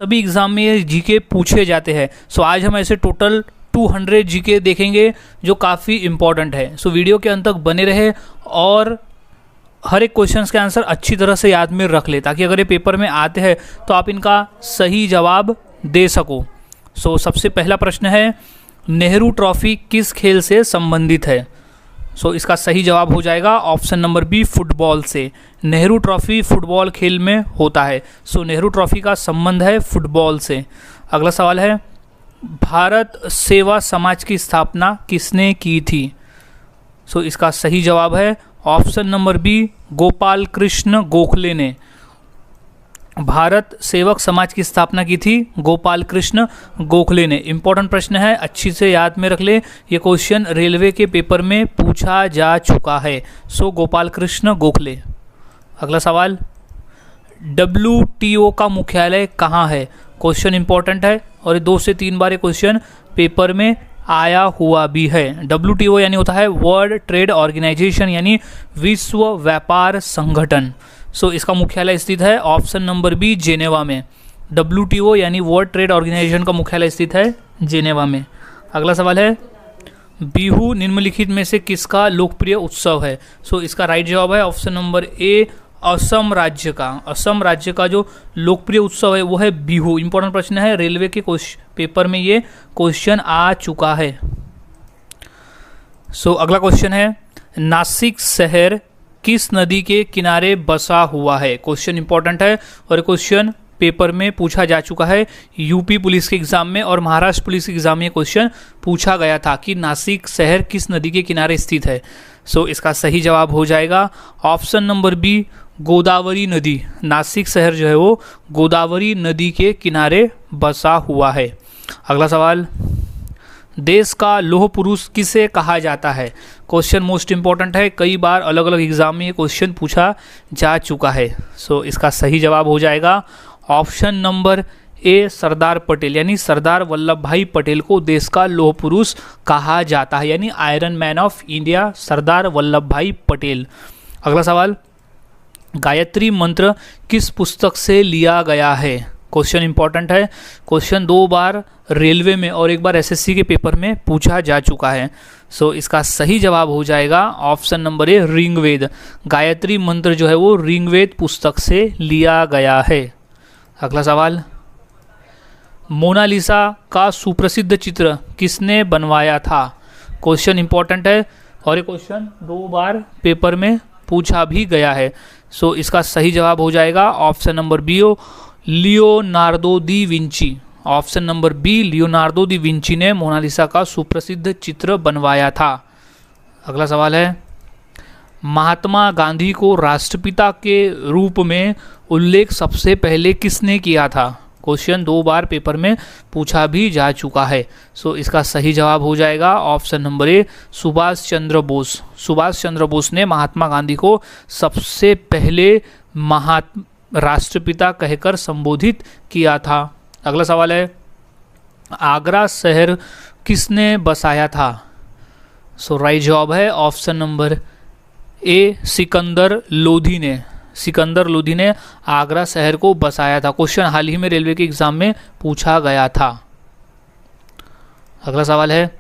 सभी एग्जाम में ये जीके पूछे जाते हैं। सो आज हम ऐसे टोटल 200 जीके देखेंगे जो काफ़ी इंपॉर्टेंट है। सो वीडियो के अंत तक बने रहे और हर एक क्वेश्चंस के आंसर अच्छी तरह से याद में रख ले, ताकि अगर ये पेपर में आते हैं तो आप इनका सही जवाब दे सको। सो सबसे पहला प्रश्न है, नेहरू ट्रॉफी किस खेल से संबंधित है? सो इसका सही जवाब हो जाएगा ऑप्शन नंबर बी, फुटबॉल से। नेहरू ट्रॉफी फुटबॉल खेल में होता है। सो नेहरू ट्रॉफी का संबंध है फुटबॉल से। अगला सवाल है, भारत सेवा समाज की स्थापना किसने की थी? सो इसका सही जवाब है option number B, Gopal Krishna Gokhale ने। भारत सेवक समाज की स्थापना की थी गोपाल कृष्ण गोखले ने। इंपॉर्टेंट प्रश्न है, अच्छी से याद में रख ले। ये क्वेश्चन रेलवे के पेपर में पूछा जा चुका है। सो गोपाल कृष्ण गोखले। अगला सवाल, WTO का मुख्यालय कहाँ है? क्वेश्चन इंपॉर्टेंट है और 2 से 3 बार ये क्वेश्चन पेपर में आया हुआ भी है। WTO यानी होता है वर्ल्ड ट्रेड ऑर्गेनाइजेशन, यानी विश्व व्यापार संगठन। सो इसका मुख्यालय स्थित है ऑप्शन नंबर बी, जेनेवा में। WTO यानी वर्ल्ड ट्रेड ऑर्गेनाइजेशन का मुख्यालय स्थित है जेनेवा में। अगला सवाल है, बिहू निम्नलिखित में से किसका लोकप्रिय उत्सव है? सो इसका राइट जवाब है ऑप्शन नंबर ए, असम राज्य का। असम राज्य का जो लोकप्रिय उत्सव है वो है बिहू। इंपॉर्टेंट प्रश्न है, रेलवे के पेपर में ये क्वेश्चन आ चुका है। सो अगला क्वेश्चन है, नासिक शहर किस नदी के किनारे बसा हुआ है? क्वेश्चन इंपॉर्टेंट है और क्वेश्चन पेपर में पूछा जा चुका है। यूपी पुलिस के एग्जाम में और महाराष्ट्र पुलिस के एग्जाम में क्वेश्चन पूछा गया था कि नासिक शहर किस नदी के किनारे स्थित है। सो इसका सही जवाब हो जाएगा ऑप्शन नंबर बी, गोदावरी नदी। नासिक शहर जो है वो गोदावरी नदी के किनारे बसा हुआ है। अगला सवाल, देश का लौह पुरुष किसे कहा जाता है? क्वेश्चन मोस्ट इंपॉर्टेंट है, कई बार अलग अलग एग्जाम में ये क्वेश्चन पूछा जा चुका है। सो इसका सही जवाब हो जाएगा ऑप्शन नंबर ए, सरदार पटेल। यानी सरदार वल्लभ भाई पटेल को देश का लौह पुरुष कहा जाता है, यानी iron man of India Sardar Vallabh भाई पटेल। अगला सवाल, गायत्री मंत्र किस पुस्तक से लिया गया है? क्वेश्चन इंपॉर्टेंट है, क्वेश्चन 2 बार रेलवे में और 1 बार SSC के पेपर में पूछा जा चुका है। सो इसका सही जवाब हो जाएगा option number A, Rigveda. Gayatri mantra जो है वो ऋग्वेद पुस्तक से लिया गया है। अगला सवाल, मोनालिसा का सुप्रसिद्ध चित्र किसने बनवाया था? क्वेश्चन इंपॉर्टेंट है और ये क्वेश्चन 2 बार पेपर में पूछा भी गया है। सो इसका सही जवाब हो जाएगा option number B, Leonardo da Vinci. Option number B, Leonardo da Vinci ने मोनालिसा का सुप्रसिद्ध चित्र बनवाया था। अगला सवाल है, महात्मा गांधी को राष्ट्रपिता के रूप में उल्लेख सबसे पहले किसने किया था? क्वेश्चन 2 बार पेपर में पूछा भी जा चुका है। सो इसका सही जवाब हो जाएगा ऑप्शन नंबर ए, सुभाष चंद्र बोस। सुभाष चंद्र बोस ने महात्मा गांधी को सबसे पहले राष्ट्रपिता कहकर संबोधित किया था। अगला सवाल है, आगरा शहर किसने बसाया था? सो राइट जवाब है ऑप्शन नंबर ए, सिकंदर लोधी ने। सिकंदर लोधी ने आगरा शहर को बसाया था। क्वेश्चन हाल ही में रेलवे के एग्जाम में पूछा गया था। अगला सवाल है,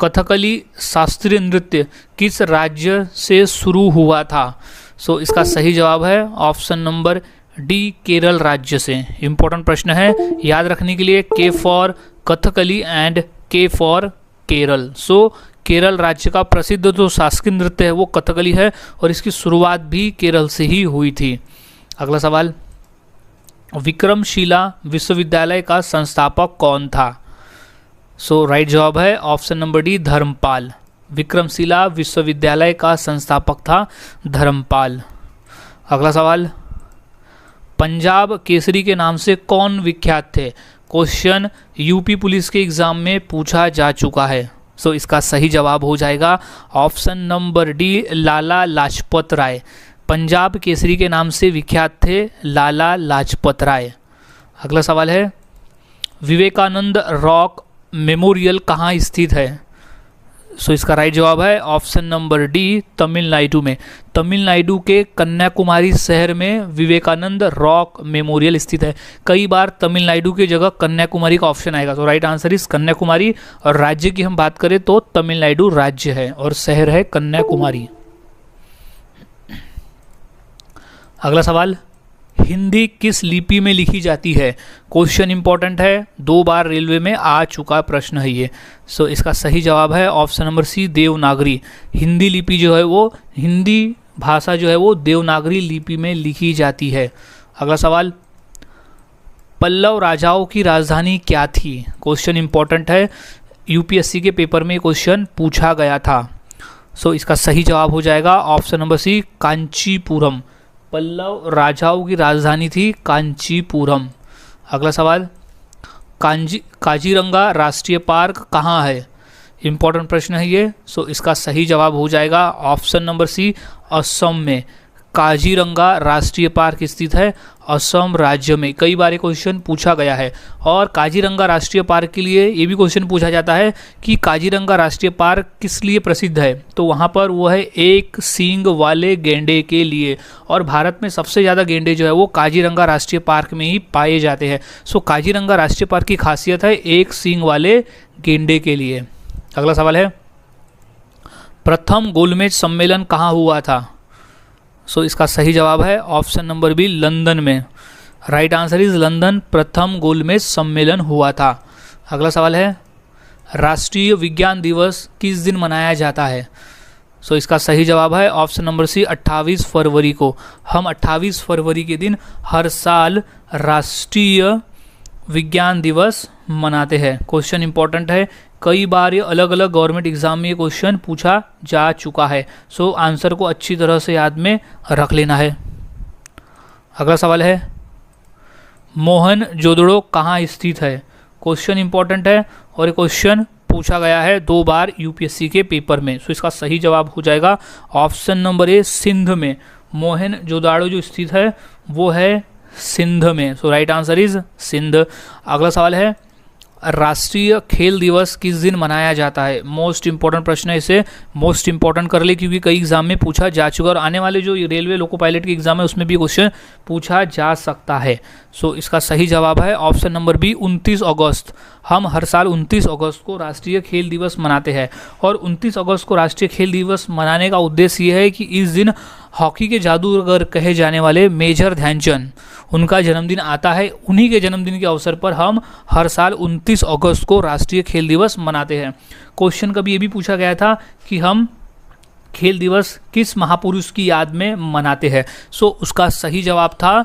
कथकली शास्त्रीय नृत्य किस राज्य से शुरू हुआ था? सो इसका सही जवाब है ऑप्शन नंबर डी, केरल राज्य से। इंपॉर्टेंट प्रश्न है, याद रखने के लिए, के फॉर कथकली एंड के फॉर केरल। सो केरल राज्य का प्रसिद्ध जो शास्त्रीय नृत्य है वो कथकली है और इसकी शुरुआत भी केरल से ही हुई थी। अगला सवाल, विक्रमशिला विश्वविद्यालय का संस्थापक कौन था? सो राइट जवाब है option number D, Dharmapal. Vikramshila विश्वविद्यालय का संस्थापक था धर्मपाल। अगला सवाल, पंजाब केसरी के नाम से कौन विख्यात थे? क्वेश्चन यूपी पुलिस के एग्जाम में पूछा जा चुका है। सो इसका सही जवाब हो जाएगा option number D, Lala Lajpat Rai. Punjab Kesari के नाम से विख्यात थे लाला लाजपत राय। अगला सवाल है, विवेकानंद रॉक मेमोरियल कहाँ स्थित है? सो इसका राइट जवाब है ऑप्शन नंबर डी, तमिलनाडु में। तमिलनाडु के कन्याकुमारी शहर में विवेकानंद रॉक मेमोरियल स्थित है। कई बार तमिलनाडु की जगह कन्याकुमारी का ऑप्शन आएगा, तो राइट आंसर इज कन्याकुमारी। और राज्य की हम बात करें तो तमिलनाडु राज्य है और शहर है कन्याकुमारी। अगला सवाल, हिंदी किस लिपि में लिखी जाती है? क्वेश्चन इंपॉर्टेंट है, 2 बार रेलवे में आ चुका प्रश्न है ये। सो इसका सही जवाब है option number C, Devanagari. Hindi लिपि जो है वो, हिंदी भाषा जो है वो देवनागरी लिपि में लिखी जाती है। अगला सवाल, पल्लव राजाओं की राजधानी क्या थी? क्वेश्चन इंपॉर्टेंट है, यूपीएससी के पेपर में क्वेश्चन पूछा गया था। सो इसका सही जवाब हो जाएगा option number C, Kanchipuram. Pallava राजाओं की राजधानी थी कांचीपुरम। अगला सवाल, काजीरंगा राष्ट्रीय पार्क कहाँ है? इंपॉर्टेंट प्रश्न है ये। सो इसका सही जवाब हो जाएगा ऑप्शन नंबर सी, असम में। काजीरंगा राष्ट्रीय पार्क स्थित है असम राज्य में। कई बार ये क्वेश्चन पूछा गया है। और काजीरंगा राष्ट्रीय पार्क के लिए ये भी क्वेश्चन पूछा जाता है कि काजीरंगा राष्ट्रीय पार्क किस लिए प्रसिद्ध है, तो वहाँ पर वो है एक सींग वाले गेंडे के लिए। और भारत में सबसे ज़्यादा गेंडे जो है वो काजीरंगा राष्ट्रीय पार्क में ही पाए जाते हैं। सो काजीरंगा राष्ट्रीय पार्क की खासियत है एक सींग वाले गेंडे के लिए। अगला सवाल है, प्रथम गोलमेज सम्मेलन कहाँ हुआ था? सो इसका सही जवाब है ऑप्शन नंबर बी, लंदन में। राइट आंसर इज लंदन, प्रथम गोलमेज सम्मेलन हुआ था। अगला सवाल है, राष्ट्रीय विज्ञान दिवस किस दिन मनाया जाता है? सो इसका सही जवाब है ऑप्शन नंबर सी, 28 फरवरी को। हम 28 फरवरी के दिन हर साल राष्ट्रीय विज्ञान दिवस मनाते हैं। क्वेश्चन इंपॉर्टेंट है, कई बार ये अलग अलग गवर्नमेंट एग्जाम में ये क्वेश्चन पूछा जा चुका है। सो आंसर को अच्छी तरह से याद में रख लेना है। अगला सवाल है, मोहनजोदड़ो कहाँ स्थित है? क्वेश्चन इंपॉर्टेंट है और ये क्वेश्चन पूछा गया है 2 बार यूपीएससी के पेपर में। सो इसका सही जवाब हो जाएगा ऑप्शन नंबर ए, सिंध में। मोहनजोदड़ो जो स्थित है वो है सिंध में। So right answer is Sindh. अगला सवाल है, राष्ट्रीय खेल दिवस किस दिन मनाया जाता है? मोस्ट इंपॉर्टेंट प्रश्न है, इसे मोस्ट इंपॉर्टेंट कर ले क्योंकि कई एग्जाम में पूछा जा चुका और आने वाले जो रेलवे लोको पायलट के एग्जाम है उसमें भी क्वेश्चन पूछा जा सकता है। सो इसका सही जवाब है ऑप्शन नंबर बी, 29 अगस्त। हम हर साल 29 अगस्त को राष्ट्रीय खेल दिवस मनाते हैं। और 29 अगस्त को राष्ट्रीय खेल दिवस मनाने का उद्देश्य ये है कि इस दिन हॉकी के जादूगर कहे जाने वाले मेजर ध्यानचंद, उनका जन्मदिन आता है। उन्हीं के जन्मदिन के अवसर पर हम हर साल 29 अगस्त को राष्ट्रीय खेल दिवस मनाते हैं। क्वेश्चन कभी ये भी पूछा गया था कि हम खेल दिवस किस महापुरुष की याद में मनाते हैं। सो उसका सही जवाब था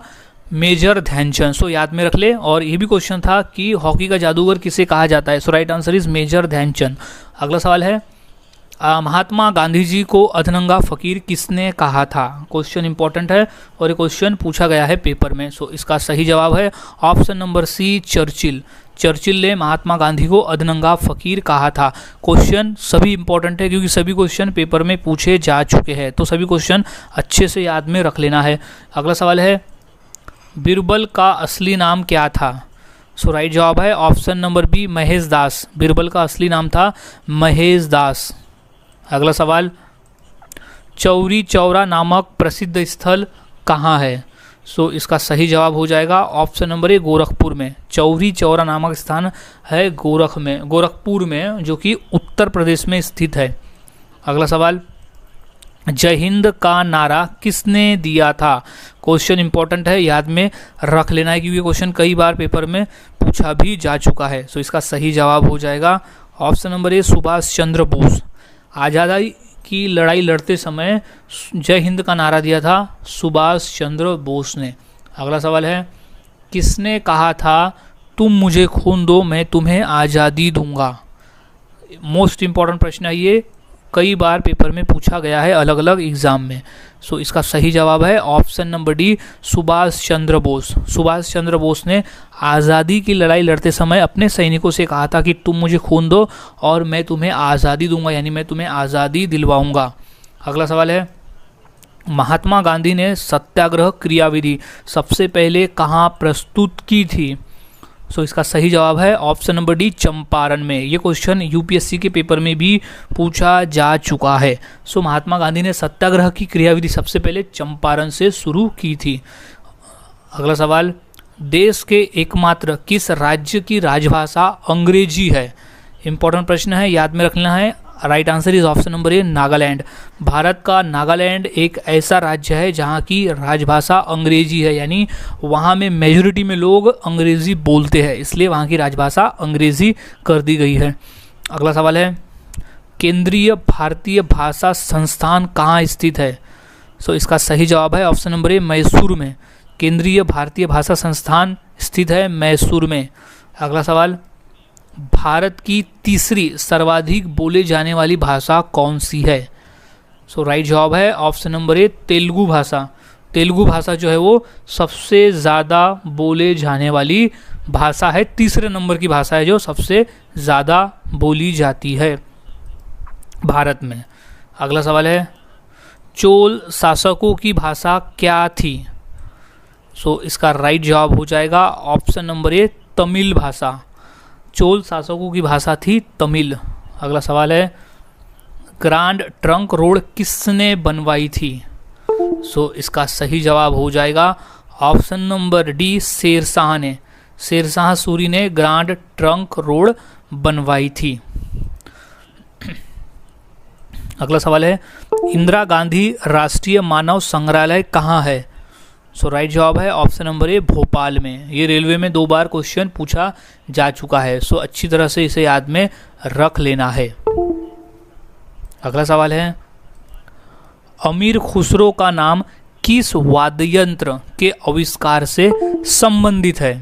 मेजर ध्यानचंद। सो याद में रख ले। और ये भी क्वेश्चन था कि हॉकी का जादूगर किसे कहा जाता है। So right answer is major Dhyan Chand. अगला सवाल है, महात्मा गांधी जी को अधनंगा फकीर किसने कहा था? क्वेश्चन इंपॉर्टेंट है और ये क्वेश्चन पूछा गया है पेपर में। सो इसका सही जवाब है option number C, Churchill. Churchill ने महात्मा गांधी को अधनंगा फकीर कहा था। क्वेश्चन सभी इंपॉर्टेंट है क्योंकि सभी क्वेश्चन पेपर में पूछे जा चुके हैं, तो सभी क्वेश्चन अच्छे से याद में रख लेना है। अगला सवाल है, बीरबल का असली नाम क्या था? सो राइट जवाब है ऑप्शन नंबर बी, महेश दास। बीरबल का असली नाम था महेश दास। अगला सवाल, चौरी चौरा नामक प्रसिद्ध स्थल कहाँ है? सो इसका सही जवाब हो जाएगा ऑप्शन नंबर ए, गोरखपुर में। चौरी चौरा नामक स्थान है गोरखपुर में, जो कि उत्तर प्रदेश में स्थित है। अगला सवाल, जय हिंद का नारा किसने दिया था? क्वेश्चन इंपॉर्टेंट है, याद में रख लेना है क्योंकि क्वेश्चन कई बार पेपर में पूछा भी जा चुका है। सो इसका सही जवाब हो जाएगा ऑप्शन नंबर ए, सुभाष चंद्र बोस। आज़ादी की लड़ाई लड़ते समय जय हिंद का नारा दिया था सुभाष चंद्र बोस ने। अगला सवाल है, किसने कहा था तुम मुझे खून दो मैं तुम्हें आज़ादी दूंगा? मोस्ट इंपॉर्टेंट प्रश्न है ये, कई बार पेपर में पूछा गया है अलग अलग एग्जाम में। सो इसका सही जवाब है option number D, Subhash Chandra Bose. Subhash Chandra Bose ने आज़ादी की लड़ाई लड़ते समय अपने सैनिकों से कहा था कि तुम मुझे खून दो और मैं तुम्हें आज़ादी दूंगा, यानी मैं तुम्हें आज़ादी दिलवाऊंगा। अगला सवाल है, महात्मा गांधी ने सत्याग्रह क्रियाविधि सबसे पहले कहाँ प्रस्तुत की थी? सो इसका सही जवाब है ऑप्शन नंबर डी, चंपारण में। ये क्वेश्चन यूपीएससी के पेपर में भी पूछा जा चुका है। सो महात्मा गांधी ने सत्याग्रह की क्रियाविधि सबसे पहले चंपारण से शुरू की थी। अगला सवाल, देश के एकमात्र किस राज्य की राजभाषा अंग्रेजी है? इंपॉर्टेंट प्रश्न है, याद में रखना है। Right answer is option number ए, नागालैंड। भारत का नागालैंड एक ऐसा राज्य है जहाँ की राजभाषा अंग्रेजी है, यानी वहाँ में मेजोरिटी में लोग अंग्रेजी बोलते हैं, इसलिए वहाँ की राजभाषा अंग्रेजी कर दी गई है। अगला सवाल है, केंद्रीय भारतीय भाषा संस्थान कहाँ स्थित है? सो इसका सही जवाब है ऑप्शन नंबर ए, मैसूर में। केंद्रीय भारतीय भाषा संस्थान स्थित है मैसूर में। अगला सवाल, भारत की तीसरी सर्वाधिक बोले जाने वाली भाषा कौन सी है? सो राइट जवाब है ऑप्शन नंबर ए, तेलुगु भाषा। तेलुगु भाषा जो है वो सबसे ज़्यादा बोले जाने वाली भाषा है, तीसरे नंबर की भाषा है जो सबसे ज़्यादा बोली जाती है भारत में। अगला सवाल है, चोल शासकों की भाषा क्या थी? सो इसका राइट जवाब हो जाएगा ऑप्शन नंबर ए, तमिल भाषा। चोल शासकों की भाषा थी तमिल। अगला सवाल है, ग्रांड ट्रंक रोड किसने बनवाई थी? सो इसका सही जवाब हो जाएगा ऑप्शन नंबर डी, शेरशाह ने। शेरशाह सूरी ने ग्रांड ट्रंक रोड बनवाई थी। अगला सवाल है, इंदिरा गांधी राष्ट्रीय मानव संग्रहालय कहाँ है? सो राइट जवाब है ऑप्शन नंबर ए, भोपाल में। ये रेलवे में 2 बार क्वेश्चन पूछा जा चुका है, सो अच्छी तरह से इसे याद में रख लेना है। अगला सवाल है, अमीर खुसरो का नाम किस वाद्य यंत्र के आविष्कार से संबंधित है?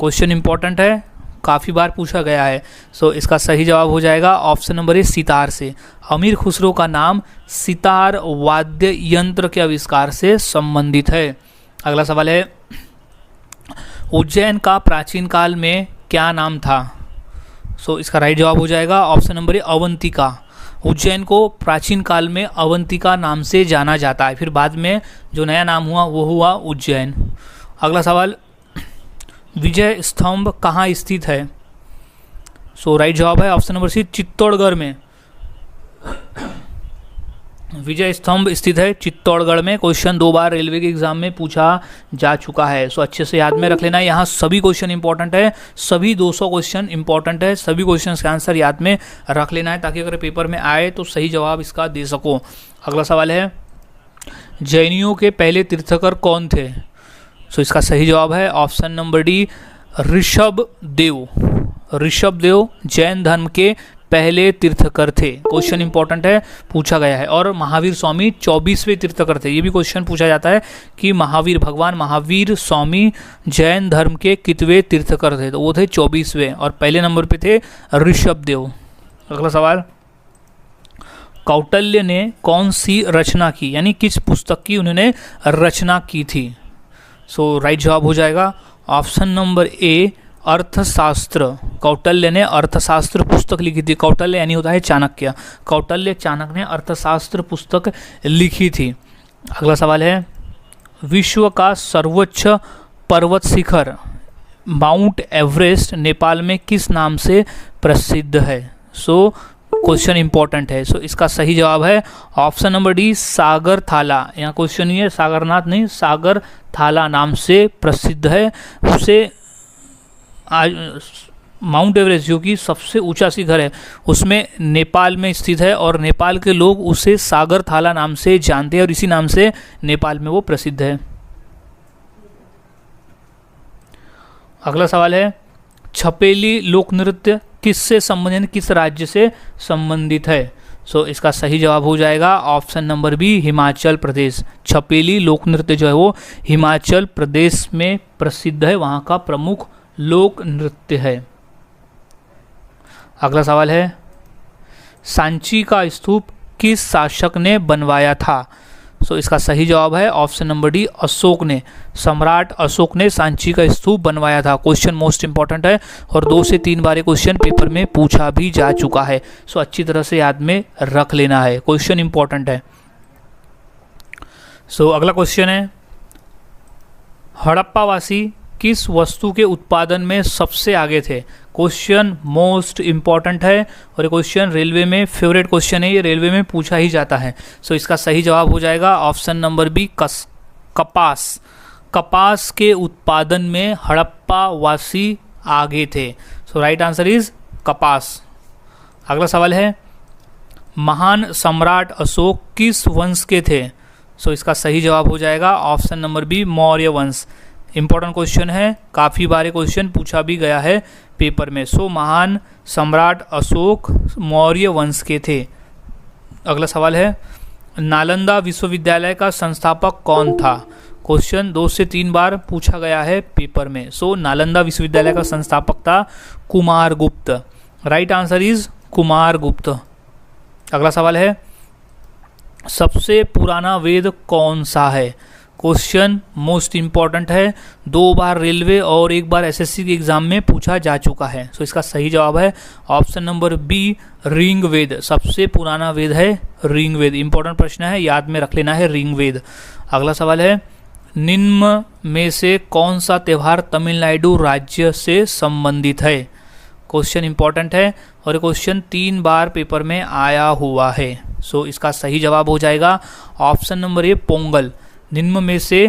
क्वेश्चन इंपॉर्टेंट है, काफ़ी बार पूछा गया है। सो इसका सही जवाब हो जाएगा ऑप्शन नंबर ए, सितार से। अमीर खुसरो का नाम सितार वाद्य यंत्र के आविष्कार से संबंधित है। अगला सवाल है, उज्जैन का प्राचीन काल में क्या नाम था? सो इसका राइट जवाब हो जाएगा ऑप्शन नंबर ए, अवंतिका। उज्जैन को प्राचीन काल में अवंतिका नाम से जाना जाता है, फिर बाद में जो नया नाम हुआ वो हुआ उज्जैन। अगला सवाल, विजय स्तंभ कहाँ स्थित है? सो राइट जवाब है ऑप्शन नंबर सी, चित्तौड़गढ़ में। विजय स्तंभ स्थित है चित्तौड़गढ़ में। क्वेश्चन 2 बार रेलवे के एग्जाम में पूछा जा चुका है, सो अच्छे से याद में रख लेना। यहाँ सभी क्वेश्चन इंपॉर्टेंट है, सभी 200 क्वेश्चन इंपॉर्टेंट है, सभी क्वेश्चन का आंसर याद में रख लेना है ताकि अगर पेपर में आए तो सही जवाब इसका दे सको। अगला सवाल है, जैनियों के पहले तीर्थकर कौन थे? सो इसका सही जवाब है option number D, Rishabhdev. Rishabhdev Jain धर्म के पहले तीर्थकर थे। क्वेश्चन इंपॉर्टेंट है, पूछा गया है। और महावीर स्वामी 24वें तीर्थकर थे। ये भी क्वेश्चन पूछा जाता है कि भगवान महावीर स्वामी जैन धर्म के कितवें तीर्थकर थे? तो वो थे 24वें, और पहले नंबर पे थे ऋषभदेव। अगला सवाल, कौटिल्य ने कौन सी रचना की, यानी किस पुस्तक की उन्होंने रचना की थी? सो राइट जवाब हो जाएगा ऑप्शन नंबर ए, अर्थशास्त्र। कौटिल्य ने अर्थशास्त्र पुस्तक लिखी थी। कौटिल्य यानी होता है चाणक्य। कौटिल्य चाणक्य ने अर्थशास्त्र पुस्तक लिखी थी। अगला सवाल है, विश्व का सर्वोच्च पर्वत शिखर माउंट एवरेस्ट नेपाल में किस नाम से प्रसिद्ध है? सो क्वेश्चन इंपॉर्टेंट है। सो इसका सही जवाब है ऑप्शन नंबर डी, सागरथाला। यहाँ क्वेश्चन ये सागरनाथ नहीं, सागरथाला नाम से प्रसिद्ध है। उसे माउंट एवरेस्ट जो कि सबसे ऊंचा शिखर है उसमें नेपाल में स्थित है, और नेपाल के लोग उसे सागरथाला नाम से जानते हैं और इसी नाम से नेपाल में वो प्रसिद्ध है। अगला सवाल है, छपेली लोक नृत्य किससे संबंधित, किस राज्य से संबंधित है? सो इसका सही जवाब हो जाएगा option number B, Himachal Pradesh. Chhapeli लोक नृत्य जो है वो हिमाचल प्रदेश में प्रसिद्ध है, वहाँ का प्रमुख लोक नृत्य है। अगला सवाल है, सांची का स्तूप किस शासक ने बनवाया था? सो इसका सही जवाब है ऑप्शन नंबर डी, अशोक ने। सम्राट अशोक ने सांची का स्तूप बनवाया था। क्वेश्चन मोस्ट इंपॉर्टेंट है और 2 से 3 बार क्वेश्चन पेपर में पूछा भी जा चुका है, सो अच्छी तरह से याद में रख लेना है। क्वेश्चन इंपॉर्टेंट है। सो अगला क्वेश्चन है, हड़प्पावासी किस वस्तु के उत्पादन में सबसे आगे थे? क्वेश्चन मोस्ट इंपॉर्टेंट है और ये क्वेश्चन रेलवे में फेवरेट क्वेश्चन है, ये रेलवे में पूछा ही जाता है। सो इसका सही जवाब हो जाएगा ऑप्शन नंबर बी, कपास। कपास के उत्पादन में हड़प्पा वासी आगे थे। सो राइट आंसर इज कपास। अगला सवाल है, महान सम्राट अशोक किस वंश के थे? सो इसका सही जवाब हो जाएगा ऑप्शन नंबर बी, मौर्य वंश। इंपॉर्टेंट क्वेश्चन है, काफ़ी बार क्वेश्चन पूछा भी गया है पेपर में। सो महान सम्राट अशोक मौर्य वंश के थे। अगला सवाल है, नालंदा विश्वविद्यालय का संस्थापक कौन था? क्वेश्चन 2 से 3 बार पूछा गया है पेपर में। सो नालंदा विश्वविद्यालय का संस्थापक था Kumaragupta. Right answer is Kumaragupta. अगला सवाल है, सबसे पुराना वेद कौन सा है? क्वेश्चन मोस्ट इंपॉर्टेंट है, 2 बार रेलवे और 1 बार एसएससी के एग्जाम में पूछा जा चुका है। सो इसका सही जवाब है ऑप्शन नंबर बी, ऋग्वेद। सबसे पुराना वेद है ऋग्वेद। इंपॉर्टेंट प्रश्न है, याद में रख लेना है ऋग्वेद। अगला सवाल है, निम्न में से कौन सा त्यौहार तमिलनाडु राज्य से संबंधित है? क्वेश्चन इंपॉर्टेंट है और ये क्वेश्चन 3 बार पेपर में आया हुआ है। सो इसका सही जवाब हो जाएगा ऑप्शन नंबर ए, पोंगल। निम्न में से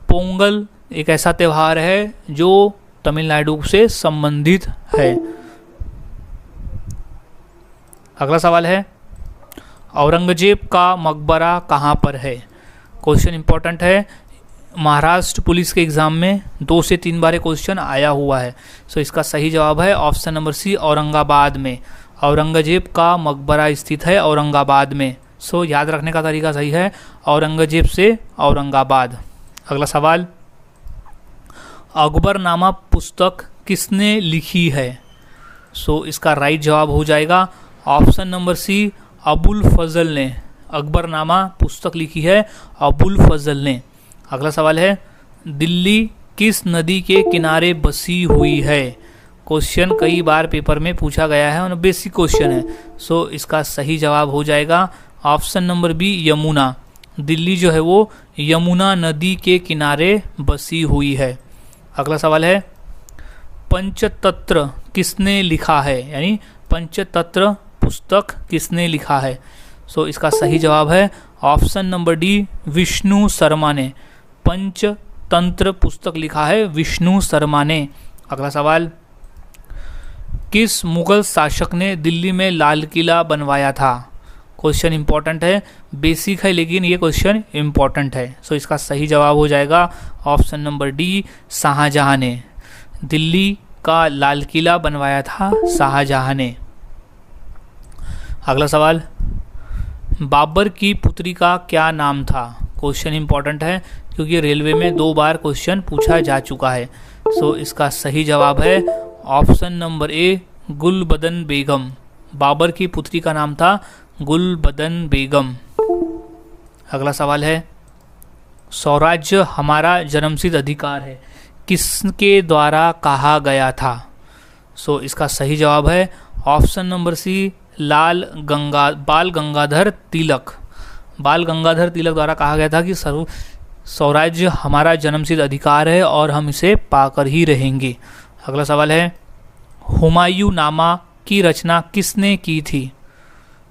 पोंगल एक ऐसा त्यौहार है जो तमिलनाडु से संबंधित है। अगला सवाल है, औरंगजेब का मकबरा कहाँ पर है? क्वेश्चन इंपॉर्टेंट है, महाराष्ट्र पुलिस के एग्जाम में 2 से 3 बार क्वेश्चन आया हुआ है। सो इसका सही जवाब है ऑप्शन नंबर सी, औरंगाबाद में। औरंगजेब का मकबरा स्थित है औरंगाबाद में। सो याद रखने का तरीका सही है, औरंगजेब से औरंगाबाद। अगला सवाल, अकबरनामा पुस्तक किसने लिखी है? सो इसका राइट जवाब हो जाएगा ऑप्शन नंबर सी, अबुल फजल ने। अकबरनामा पुस्तक लिखी है अबुल फजल ने। अगला सवाल है, दिल्ली किस नदी के किनारे बसी हुई है? क्वेश्चन कई बार पेपर में पूछा गया है और बेसिक क्वेश्चन है। सो इसका सही जवाब हो जाएगा option number B, Yamuna. Delhi जो है वो यमुना नदी के किनारे बसी हुई है। अगला सवाल है, पंचतंत्र किसने लिखा है? यानी पंचतंत्र पुस्तक किसने लिखा है? सो इसका सही जवाब है option number D, Vishnu Sharma ने। पंचतंत्र पुस्तक लिखा है विष्णु शर्मा ने। अगला सवाल, किस मुगल शासक ने दिल्ली में लाल किला बनवाया था? क्वेश्चन इंपॉर्टेंट है, बेसिक है लेकिन ये क्वेश्चन इंपॉर्टेंट है। सो इसका सही जवाब हो जाएगा ऑप्शन नंबर डी, शाहजहां ने। दिल्ली का लाल किला बनवाया था शाहजहां ने। अगला सवाल, बाबर की पुत्री का क्या नाम था? क्वेश्चन इंपॉर्टेंट है क्योंकि रेलवे में 2 बार क्वेश्चन पूछा जा चुका है। सो इसका सही जवाब है ऑप्शन नंबर ए, गुलबदन बेगम। बाबर की पुत्री का नाम था गुलबदन बेगम। अगला सवाल है, स्वराज्य हमारा जन्मसिद्ध अधिकार है किसके द्वारा कहा गया था? सो इसका सही जवाब है ऑप्शन नंबर सी, बाल गंगाधर तिलक। बाल गंगाधर तिलक द्वारा कहा गया था कि स्वराज्य हमारा जन्मसिद्ध अधिकार है और हम इसे पाकर ही रहेंगे। अगला सवाल है, हुमायूं नामा की रचना किसने की थी?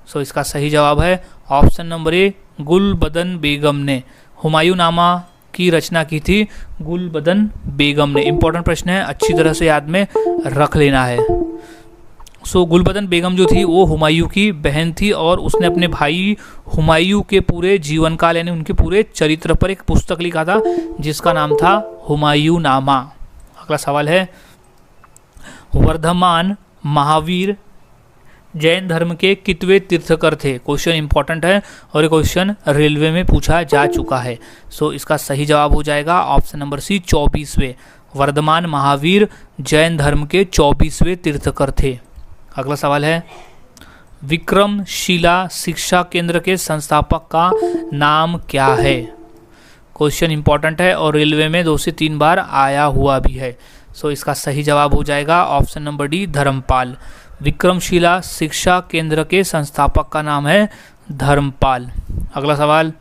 सो इसका सही जवाब है ऑप्शन नंबर ए, गुलबदन बेगम ने। हुमायूं नामा की रचना की थी गुलबदन बेगम ने। इंपॉर्टेंट प्रश्न है, अच्छी तरह से याद में रख लेना है। सो गुलबदन बेगम जो थी वो हुमायूं की बहन थी और उसने अपने भाई हुमायूं के पूरे जीवन काल यानी उनके पूरे चरित्र पर एक पुस्तक लिखा था जिसका नाम था हुमायूं नामा। अगला सवाल है, वर्धमान महावीर जैन धर्म के कितवे तीर्थकर थे? क्वेश्चन इंपॉर्टेंट है और ये क्वेश्चन रेलवे में पूछा जा चुका है। सो इसका सही जवाब हो जाएगा ऑप्शन नंबर सी, 24वें। वर्धमान महावीर जैन धर्म के 24वें तीर्थकर थे। अगला सवाल है, विक्रमशिला शिक्षा केंद्र के संस्थापक का नाम क्या है? क्वेश्चन इंपॉर्टेंट है और रेलवे में 2 से 3 बार आया हुआ भी है। सो इसका सही जवाब हो जाएगा option number D, Dharmapal. Vikramshila शिक्षा केंद्र के संस्थापक का नाम है धर्मपाल। अगला सवाल,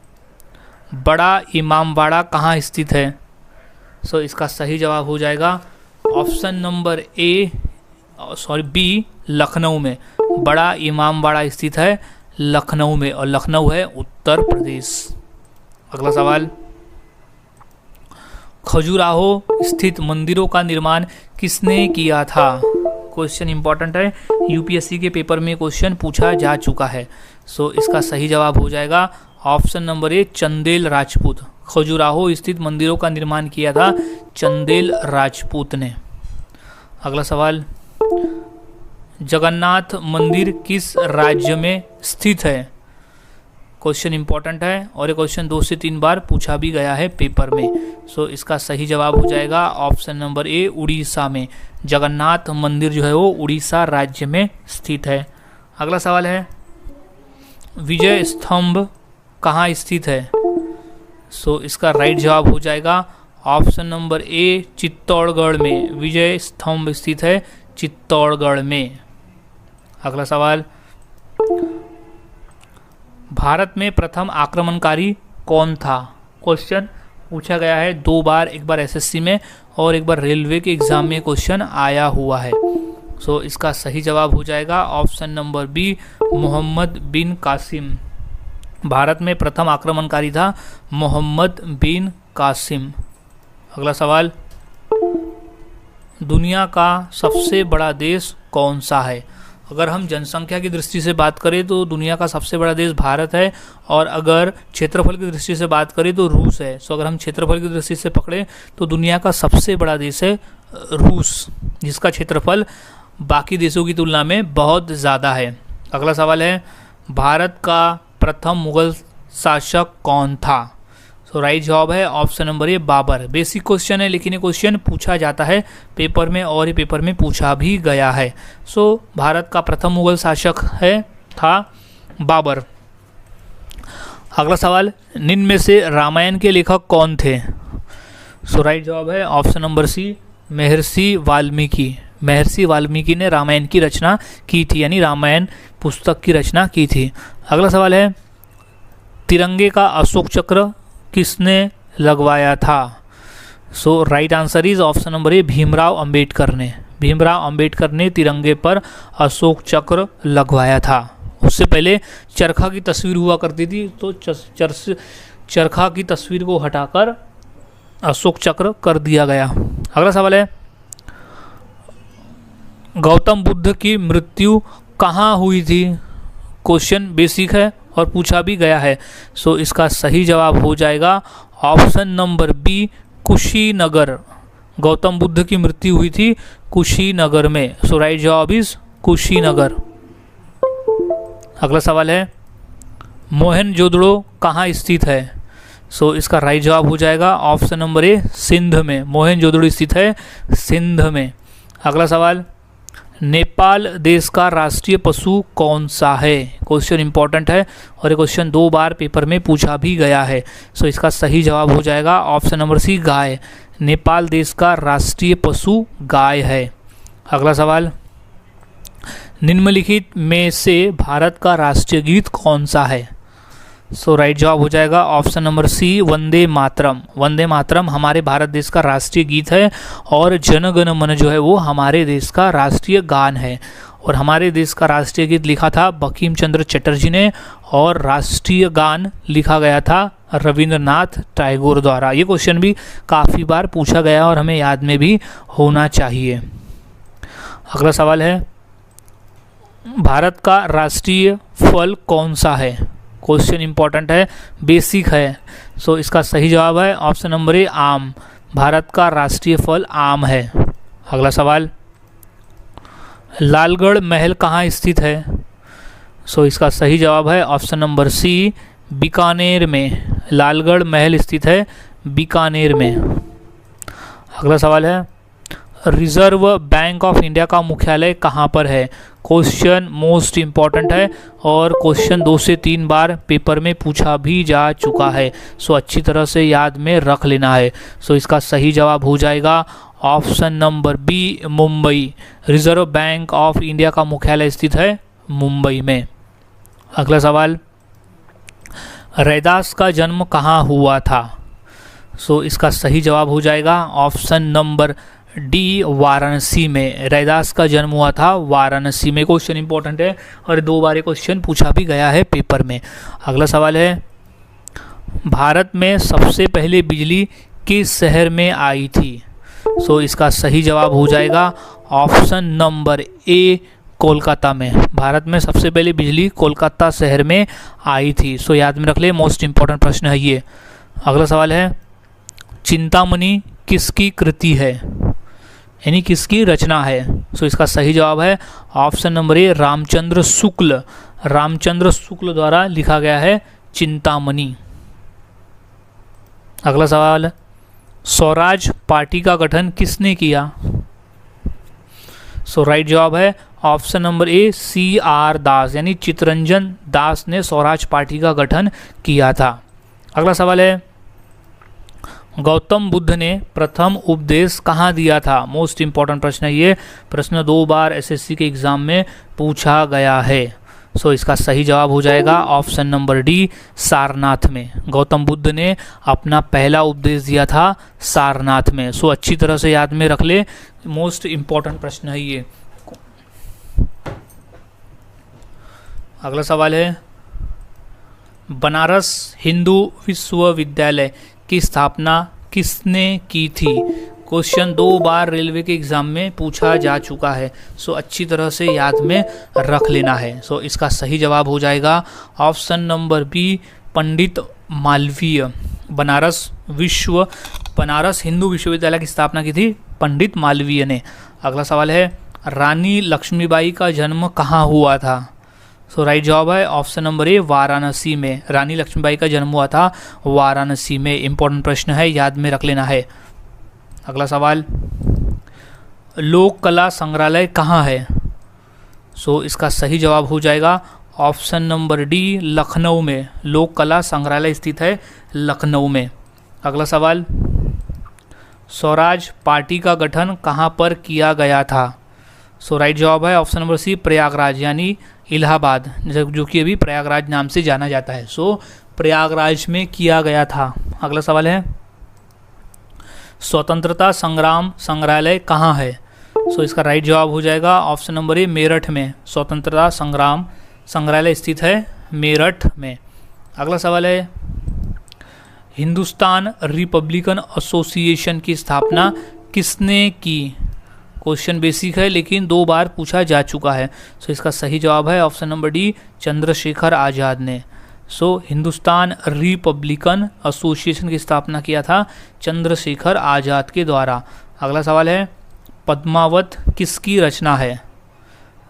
बड़ा इमामबाड़ा कहाँ स्थित है? सो इसका सही जवाब हो जाएगा ऑप्शन नंबर बी, लखनऊ में। बड़ा इमामबाड़ा स्थित है लखनऊ में, और लखनऊ है उत्तर प्रदेश। अगला सवाल, खजुराहो स्थित मंदिरों का निर्माण किसने किया था? क्वेश्चन इंपॉर्टेंट है, यूपीएससी के पेपर में क्वेश्चन पूछा जा चुका है। सो इसका सही जवाब हो जाएगा ऑप्शन नंबर ए, चंदेल राजपूत। खजुराहो स्थित मंदिरों का निर्माण किया था चंदेल राजपूत ने। अगला सवाल, जगन्नाथ मंदिर किस राज्य में स्थित है? क्वेश्चन इंपॉर्टेंट है और ये क्वेश्चन 2 से 3 बार पूछा भी गया है पेपर में। सो इसका सही जवाब हो जाएगा ऑप्शन नंबर ए, उड़ीसा में। जगन्नाथ मंदिर जो है वो उड़ीसा राज्य में स्थित है। अगला सवाल है, विजय स्तंभ कहाँ स्थित है? सो इसका राइट जवाब हो जाएगा ऑप्शन नंबर ए, चित्तौड़गढ़ में। विजय स्तंभ स्थित है चित्तौड़गढ़ में। अगला सवाल, भारत में प्रथम आक्रमणकारी कौन था? क्वेश्चन पूछा गया है 2 बार, एक बार एसएससी में और एक बार रेलवे के एग्जाम में क्वेश्चन आया हुआ है। सो इसका सही जवाब हो जाएगा ऑप्शन नंबर बी, मोहम्मद बिन कासिम। भारत में प्रथम आक्रमणकारी था मोहम्मद बिन कासिम। अगला सवाल, दुनिया का सबसे बड़ा देश कौन सा है? अगर हम जनसंख्या की दृष्टि से बात करें तो दुनिया का सबसे बड़ा देश भारत है, और अगर क्षेत्रफल की दृष्टि से बात करें तो रूस है। सो अगर हम क्षेत्रफल की दृष्टि से पकड़ें तो दुनिया का सबसे बड़ा देश है रूस, जिसका क्षेत्रफल बाकी देशों की तुलना में बहुत ज़्यादा है। अगला सवाल है, भारत का प्रथम मुगल शासक कौन था? सो राइट जवाब है option number A, Babur. Basic question है लेकिन ये क्वेश्चन पूछा जाता है पेपर में, और ये पेपर में पूछा भी गया है। सो भारत का प्रथम मुगल शासक था बाबर। अगला सवाल, निम्न में से रामायण के लेखक कौन थे? सो राइट जवाब है ऑप्शन नंबर सी, महर्षि वाल्मीकि। महर्षि वाल्मीकि ने रामायण की रचना की थी, यानी रामायण पुस्तक की रचना की थी। अगला सवाल है, तिरंगे का अशोक चक्र किसने लगवाया था? So right answer is option number A, Bhimrao Ambedkar ने। भीमराव अंबेडकर ने तिरंगे पर अशोक चक्र लगवाया था। उससे पहले चरखा की तस्वीर हुआ करती थी, तो चरखा की तस्वीर को हटाकर अशोक चक्र कर दिया गया। अगला सवाल है, गौतम बुद्ध की मृत्यु कहाँ हुई थी? क्वेश्चन बेसिक है और पूछा भी गया है। सो इसका सही जवाब हो जाएगा option number B, Kushinagar. Gautam Buddha की मृत्यु हुई थी कुशीनगर में। सो राइट जवाब इज कुशीनगर। अगला सवाल है, मोहनजोदड़ो कहाँ स्थित है? सो इसका राइट जवाब हो जाएगा ऑप्शन नंबर ए, सिंध में। मोहनजोदड़ो स्थित है सिंध में। अगला सवाल, नेपाल देश का राष्ट्रीय पशु कौन सा है? क्वेश्चन इंपॉर्टेंट है और ये क्वेश्चन 2 बार पेपर में पूछा भी गया है। सो इसका सही जवाब हो जाएगा ऑप्शन नंबर सी, गाय। नेपाल देश का राष्ट्रीय पशु गाय है। अगला सवाल, निम्नलिखित में से भारत का राष्ट्रीय गीत कौन सा है? सो राइट जवाब हो जाएगा ऑप्शन नंबर सी, वंदे मातरम। वंदे मातरम हमारे भारत देश का राष्ट्रीय गीत है, और जन गण मन जो है वो हमारे देश का राष्ट्रीय गान है। और हमारे देश का राष्ट्रीय गीत लिखा था बंकिम चंद्र चटर्जी ने, और राष्ट्रीय गान लिखा गया था रविंद्रनाथ टैगोर द्वारा। ये क्वेश्चन भी काफ़ी बार पूछा गया और हमें याद में भी होना चाहिए। अगला सवाल है, भारत का राष्ट्रीय फल कौन सा है? क्वेश्चन इंपॉर्टेंट है, बेसिक है। सो इसका सही जवाब है ऑप्शन नंबर ए, आम। भारत का राष्ट्रीय फल आम है। अगला सवाल, लालगढ़ महल कहाँ स्थित है? सो इसका सही जवाब है ऑप्शन नंबर सी, बीकानेर में। लालगढ़ महल स्थित है बीकानेर में। अगला सवाल है, रिजर्व बैंक ऑफ इंडिया का मुख्यालय कहाँ पर है? क्वेश्चन मोस्ट इम्पॉर्टेंट है और क्वेश्चन 2 से 3 बार पेपर में पूछा भी जा चुका है। सो अच्छी तरह से याद में रख लेना है। सो इसका सही जवाब हो जाएगा option number B, Mumbai. Reserve Bank of India का मुख्यालय स्थित है मुंबई में। अगला सवाल, रैदास का जन्म कहाँ हुआ था? सो इसका सही जवाब हो जाएगा ऑप्शन नंबर डी, वाराणसी में। रैदास का जन्म हुआ था वाराणसी में। क्वेश्चन इंपॉर्टेंट है और 2 बार ये क्वेश्चन पूछा भी गया है पेपर में। अगला सवाल है, भारत में सबसे पहले बिजली किस शहर में आई थी? सो इसका सही जवाब हो जाएगा ऑप्शन नंबर ए, कोलकाता में। भारत में सबसे पहले बिजली कोलकाता शहर में आई थी। सो याद में रख ले, मोस्ट इंपॉर्टेंट प्रश्न है ये। अगला सवाल है, चिंतामणि किसकी कृति है, यानी किसकी रचना है? सो इसका सही जवाब है ऑप्शन नंबर ए, रामचंद्र शुक्ल। रामचंद्र शुक्ल द्वारा लिखा गया है चिंतामणि। अगला सवाल, स्वराज पार्टी का गठन किसने किया? सो राइट जवाब है ऑप्शन नंबर ए, CR दास, यानी चित्तरंजन दास ने स्वराज पार्टी का गठन किया था। अगला सवाल है, गौतम बुद्ध ने प्रथम उपदेश कहाँ दिया था? मोस्ट इंपॉर्टेंट प्रश्न है ये। प्रश्न 2 बार SSC के एग्जाम में पूछा गया है। सो इसका सही जवाब हो जाएगा ऑप्शन नंबर डी, सारनाथ में। गौतम बुद्ध ने अपना पहला उपदेश दिया था सारनाथ में। सो अच्छी तरह से याद में रख ले, मोस्ट इंपॉर्टेंट प्रश्न है ये। अगला सवाल है, बनारस हिंदू विश्वविद्यालय की स्थापना किसने की थी? क्वेश्चन 2 बार रेलवे के एग्जाम में पूछा जा चुका है। सो अच्छी तरह से याद में रख लेना है। सो इसका सही जवाब हो जाएगा ऑप्शन नंबर बी, पंडित मालवीय। बनारस हिंदू विश्वविद्यालय की स्थापना की थी पंडित मालवीय ने। अगला सवाल है, रानी लक्ष्मीबाई का जन्म कहाँ हुआ था? सो राइट जवाब है ऑप्शन नंबर ए, वाराणसी में। रानी लक्ष्मीबाई का जन्म हुआ था वाराणसी में। इंपॉर्टेंट प्रश्न है, याद में रख लेना है। अगला सवाल, लोक कला संग्रहालय कहाँ है? सो इसका सही जवाब हो जाएगा ऑप्शन नंबर डी, लखनऊ में। लोक कला संग्रहालय स्थित है लखनऊ में। अगला सवाल, स्वराज पार्टी का गठन कहाँ पर किया गया था? सो राइट जवाब है ऑप्शन नंबर सी, प्रयागराज, यानी इलाहाबाद, जो कि अभी प्रयागराज नाम से जाना जाता है। सो प्रयागराज में किया गया था। अगला सवाल है, स्वतंत्रता संग्राम संग्रहालय कहाँ है? सो इसका राइट जवाब हो जाएगा ऑप्शन नंबर ए, मेरठ में। स्वतंत्रता संग्राम संग्रहालय स्थित है मेरठ में। अगला सवाल है, हिंदुस्तान रिपब्लिकन एसोसिएशन की स्थापना किसने की? क्वेश्चन बेसिक है लेकिन 2 बार पूछा जा चुका है। सो इसका सही जवाब है option number D, Chandrashekhar Azad ने। सो हिंदुस्तान रिपब्लिकन एसोसिएशन की स्थापना किया था चंद्रशेखर आज़ाद के द्वारा। अगला सवाल है, पद्मावत किसकी रचना है?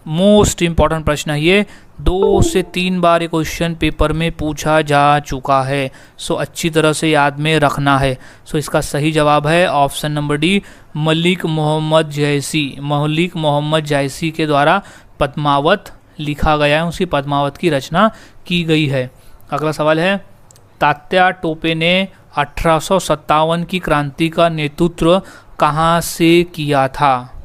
मोस्ट इंपॉर्टेंट प्रश्न है ये। 2 से 3 बार ये क्वेश्चन पेपर में पूछा जा चुका है। सो अच्छी तरह से याद में रखना है। सो इसका सही जवाब है option number D, Malik Mohammad Jayasi. Malik Mohammad जैसी के द्वारा पद्मावत लिखा गया है, उसी पद्मावत की रचना की गई है। अगला सवाल है, तात्या टोपे ने 1857 की क्रांति का नेतृत्व कहाँ से किया था?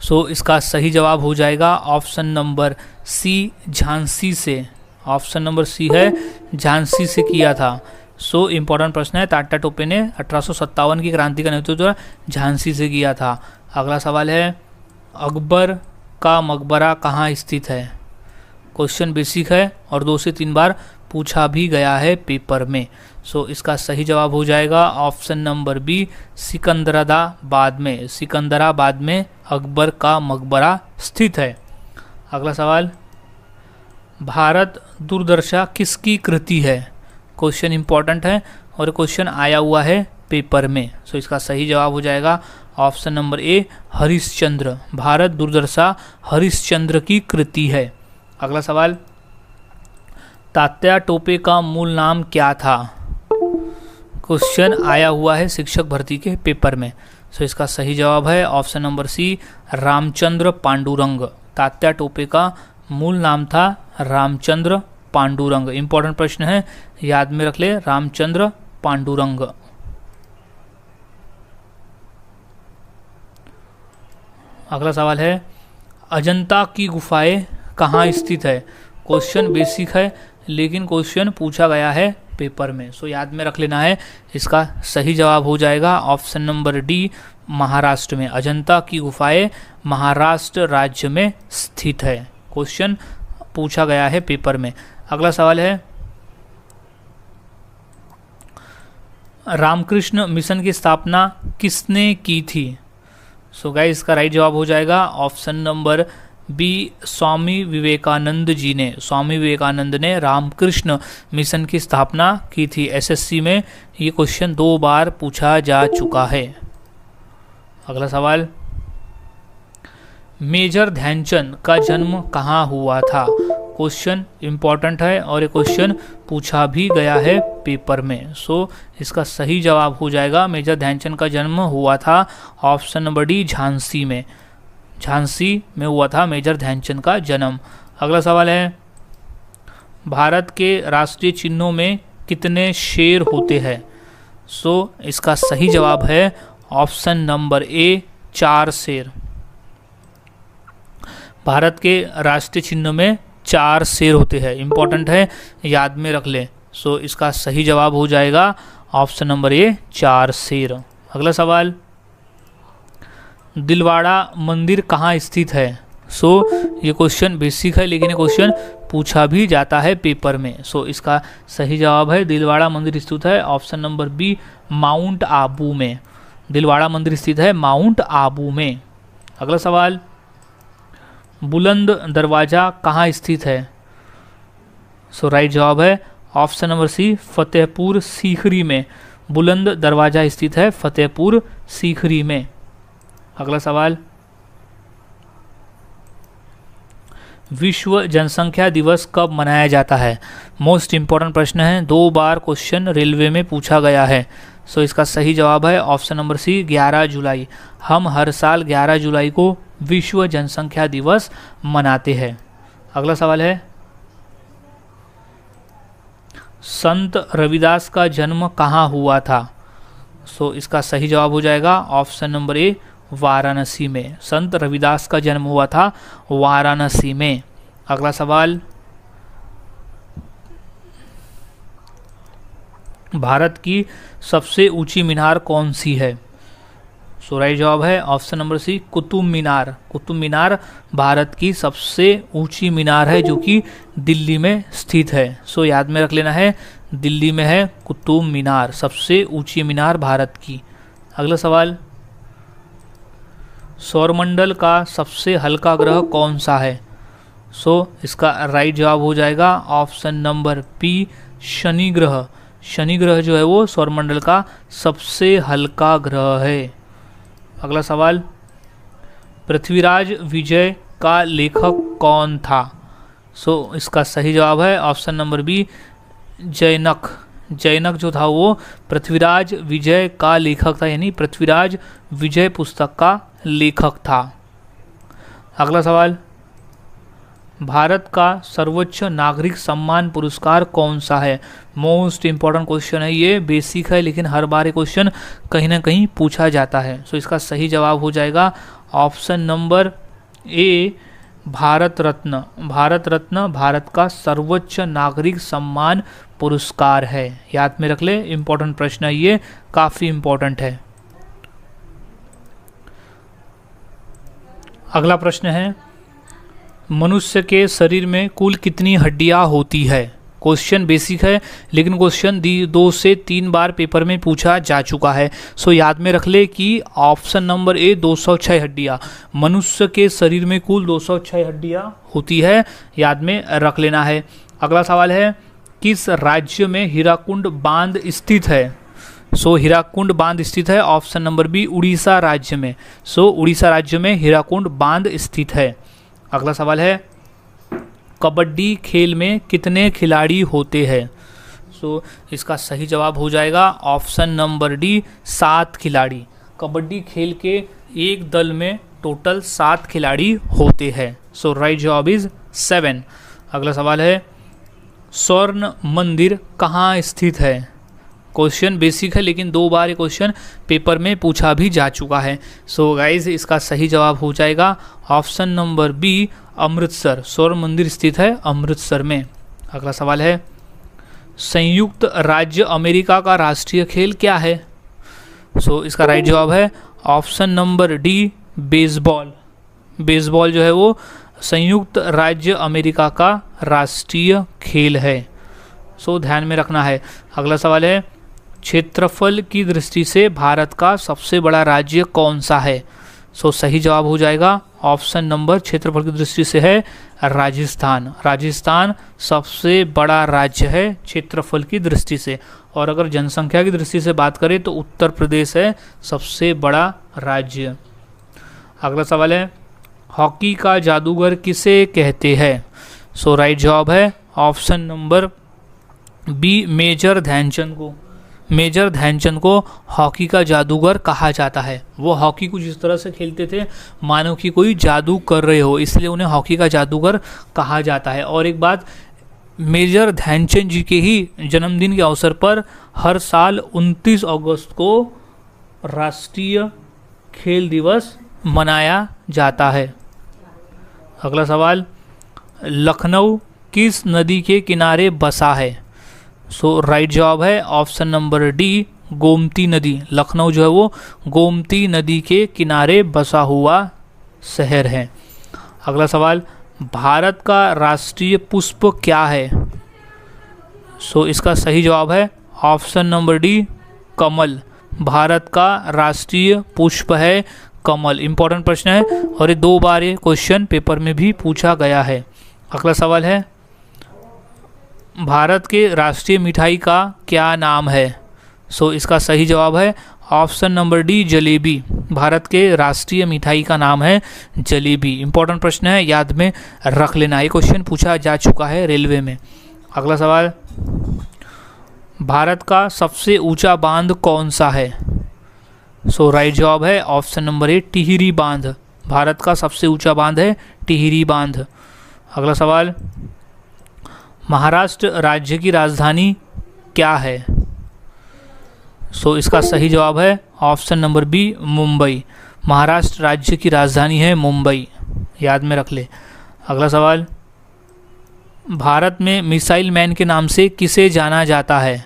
सो इसका सही जवाब हो जाएगा ऑप्शन नंबर सी, झांसी से। ऑप्शन नंबर सी है, झांसी से किया था। सो इम्पोर्टेंट प्रश्न है, तात्या टोपे ने 1857 की क्रांति का नेतृत्व झांसी से किया था। अगला सवाल है, अकबर का मकबरा कहाँ स्थित है? क्वेश्चन बेसिक है और 2 से 3 बार पूछा भी गया है पेपर में। सो इसका सही जवाब हो जाएगा ऑप्शन नंबर बी, सिकंदराबाद में। सिकंदराबाद में अकबर का मकबरा स्थित है। अगला सवाल, भारत दुर्दशा किसकी कृति है? क्वेश्चन इंपॉर्टेंट है और क्वेश्चन आया हुआ है पेपर में। सो इसका सही जवाब हो जाएगा ऑप्शन नंबर ए, हरिश्चंद्र। भारत दुर्दशा हरिश्चंद्र की कृति है। अगला सवाल, तात्या टोपे का मूल नाम क्या था? क्वेश्चन आया हुआ है शिक्षक भर्ती के पेपर में। सो इसका सही जवाब है option number C, Ramchandra Pandurang. Tatya Tope का मूल नाम था रामचंद्र पांडुरंग। इंपॉर्टेंट प्रश्न है, याद में रख ले, रामचंद्र पांडुरंग। अगला सवाल है, अजंता की गुफाएं कहाँ स्थित है? क्वेश्चन बेसिक है लेकिन क्वेश्चन पूछा गया है पेपर में। सो याद में रख लेना है, इसका सही जवाब हो जाएगा ऑप्शन नंबर डी, महाराष्ट्र में। अजंता की गुफाएं महाराष्ट्र राज्य में स्थित है। क्वेश्चन पूछा गया है पेपर में। अगला सवाल है, रामकृष्ण मिशन की स्थापना किसने की थी? सो गाइस, इसका राइट जवाब हो जाएगा option number B, Swami Vivekananda ji ने। स्वामी विवेकानंद ने रामकृष्ण मिशन की स्थापना की थी। एसएससी में ये क्वेश्चन 2 बार पूछा जा चुका है। अगला सवाल, मेजर ध्यानचंद का जन्म कहाँ हुआ था? क्वेश्चन इंपॉर्टेंट है और ये क्वेश्चन पूछा भी गया है पेपर में। सो इसका सही जवाब हो जाएगा, मेजर ध्यानचंद का जन्म हुआ था ऑप्शन नंबर डी, झांसी में। झांसी में हुआ था मेजर ध्यानचंद का जन्म। अगला सवाल है, भारत के राष्ट्रीय चिन्हों में कितने शेर होते हैं? सो इसका सही जवाब है ऑप्शन नंबर ए, 4 शेर। भारत के राष्ट्रीय चिन्ह में 4 शेर होते हैं। इंपॉर्टेंट है, याद में रख लें। सो इसका सही जवाब हो जाएगा ऑप्शन नंबर ए, 4 शेर। अगला सवाल, दिलवाड़ा मंदिर कहाँ स्थित है? सो ये क्वेश्चन बेसिक है, लेकिन ये क्वेश्चन पूछा भी जाता है पेपर में। सो इसका सही जवाब है, दिलवाड़ा मंदिर स्थित है option number B, Mount Abu में। दिलवाड़ा मंदिर स्थित है माउंट आबू में। अगला सवाल, बुलंद दरवाज़ा कहाँ स्थित है? सो राइट जवाब है option number C, Fatehpur Sikri में। बुलंद दरवाज़ा स्थित है फतेहपुर सीकरी में। अगला सवाल, विश्व जनसंख्या दिवस कब मनाया जाता है? मोस्ट इंपॉर्टेंट प्रश्न है, 2 बार क्वेश्चन रेलवे में पूछा गया है। सो इसका सही जवाब है ऑप्शन नंबर सी, 11 जुलाई। हम हर साल 11 जुलाई को विश्व जनसंख्या दिवस मनाते हैं। अगला सवाल है, संत रविदास का जन्म कहाँ हुआ था? सो इसका सही जवाब हो जाएगा ऑप्शन नंबर ए, वाराणसी में। संत रविदास का जन्म हुआ था वाराणसी में। अगला सवाल, भारत की सबसे ऊंची मीनार कौन सी है? सो राइट जवाब है ऑप्शन नंबर सी, कुतुब मीनार। कुतुब मीनार भारत की सबसे ऊंची मीनार है, जो कि दिल्ली में स्थित है। सो याद में रख लेना है, दिल्ली में है कुतुब मीनार, सबसे ऊंची मीनार भारत की। अगला सवाल, सौरमंडल का सबसे हल्का ग्रह कौन सा है? सो इसका राइट जवाब हो जाएगा ऑप्शन नंबर बी, शनि ग्रह। शनि ग्रह जो है वो सौरमंडल का सबसे हल्का ग्रह है। अगला सवाल, पृथ्वीराज विजय का लेखक कौन था? सो इसका सही जवाब है ऑप्शन नंबर बी, जैनक। जैनक जो था वो पृथ्वीराज विजय का लेखक था, यानी पृथ्वीराज विजय पुस्तक का लेखक था। अगला सवाल, भारत का सर्वोच्च नागरिक सम्मान पुरस्कार कौन सा है? मोस्ट इंपॉर्टेंट क्वेश्चन है, ये बेसिक है, लेकिन हर बार ये क्वेश्चन कहीं ना कहीं पूछा जाता है। सो इसका सही जवाब हो जाएगा ऑप्शन नंबर ए, भारत रत्न। भारत रत्न भारत का सर्वोच्च नागरिक सम्मान पुरस्कार है। याद में रख ले, इंपॉर्टेंट प्रश्न है, ये काफ़ी इंपॉर्टेंट है। अगला प्रश्न है, मनुष्य के शरीर में कुल कितनी हड्डियां होती है? क्वेश्चन बेसिक है, लेकिन क्वेश्चन 2 से 3 बार पेपर में पूछा जा चुका है। सो याद में रख ले कि ऑप्शन नंबर ए, 206 हड्डियां। मनुष्य के शरीर में कुल 206 हड्डियां होती है, याद में रख लेना है। अगला सवाल है, किस राज्य में हीराकुंड बांध स्थित है? सो हीराकुंड बांध स्थित है ऑप्शन नंबर बी, उड़ीसा राज्य में। सो उड़ीसा राज्य में हीराकुंड बांध स्थित है। अगला सवाल है, कबड्डी खेल में कितने खिलाड़ी होते हैं? सो इसका सही जवाब हो जाएगा ऑप्शन नंबर डी, 7 खिलाड़ी। कबड्डी खेल के एक दल में टोटल 7 खिलाड़ी होते हैं। सो राइट जवाब इज 7। अगला सवाल है, स्वर्ण मंदिर कहाँ स्थित है? क्वेश्चन बेसिक है, लेकिन 2 बार ये क्वेश्चन पेपर में पूछा भी जा चुका है। सो गाइज, इसका सही जवाब हो जाएगा ऑप्शन नंबर बी, अमृतसर। स्वर्ण मंदिर स्थित है अमृतसर में। अगला सवाल है, संयुक्त राज्य अमेरिका का राष्ट्रीय खेल क्या है? सो इसका राइट जवाब है option number D, baseball. Baseball जो है वो संयुक्त राज्य अमेरिका का राष्ट्रीय खेल है। सो ध्यान में रखना है। अगला सवाल है, क्षेत्रफल की दृष्टि से भारत का सबसे बड़ा राज्य कौन सा है? सो सही जवाब हो जाएगा ऑप्शन नंबर, क्षेत्रफल की दृष्टि से है राजस्थान। राजस्थान सबसे बड़ा राज्य है क्षेत्रफल की दृष्टि से। और अगर जनसंख्या की दृष्टि से बात करें तो उत्तर प्रदेश है सबसे बड़ा राज्य। अगला सवाल है, हॉकी का जादूगर किसे कहते हैं? सो राइट जवाब है option number B, Major Dhyanchand को। मेजर ध्यानचंद को हॉकी का जादूगर कहा जाता है। वो हॉकी को जिस तरह से खेलते थे मानो कि कोई जादू कर रहे हो, इसलिए उन्हें हॉकी का जादूगर कहा जाता है। और एक बात, मेजर ध्यानचंद जी के ही जन्मदिन के अवसर पर हर साल 29 अगस्त को राष्ट्रीय खेल दिवस मनाया जाता है। अगला सवाल, लखनऊ किस नदी के किनारे बसा है? सो राइट जवाब है ऑप्शन नंबर डी, गोमती नदी। लखनऊ जो है वो गोमती नदी के किनारे बसा हुआ शहर है। अगला सवाल, भारत का राष्ट्रीय पुष्प क्या है? सो इसका सही जवाब है ऑप्शन नंबर डी, कमल। भारत का राष्ट्रीय पुष्प है कमल। इंपॉर्टेंट प्रश्न है और ये 2 बार ये क्वेश्चन पेपर में भी पूछा गया है। अगला सवाल है, भारत के राष्ट्रीय मिठाई का क्या नाम है? सो इसका सही जवाब है option number D, jalebi. Bharat के राष्ट्रीय मिठाई का नाम है जलेबी। इंपॉर्टेंट प्रश्न है, याद में रख लेना। ये क्वेश्चन पूछा जा चुका है रेलवे में। अगला सवाल, भारत का सबसे ऊंचा बांध कौन सा है? सो राइट जवाब है ऑप्शन नंबर ए, टिहरी बांध। भारत का सबसे ऊंचा बांध है टिहरी बांध। अगला सवाल, महाराष्ट्र राज्य की राजधानी क्या है? सो इसका सही जवाब है option number B, Mumbai. Maharashtra राज्य की राजधानी है मुंबई, याद में रख ले। अगला सवाल, भारत में मिसाइल मैन के नाम से किसे जाना जाता है?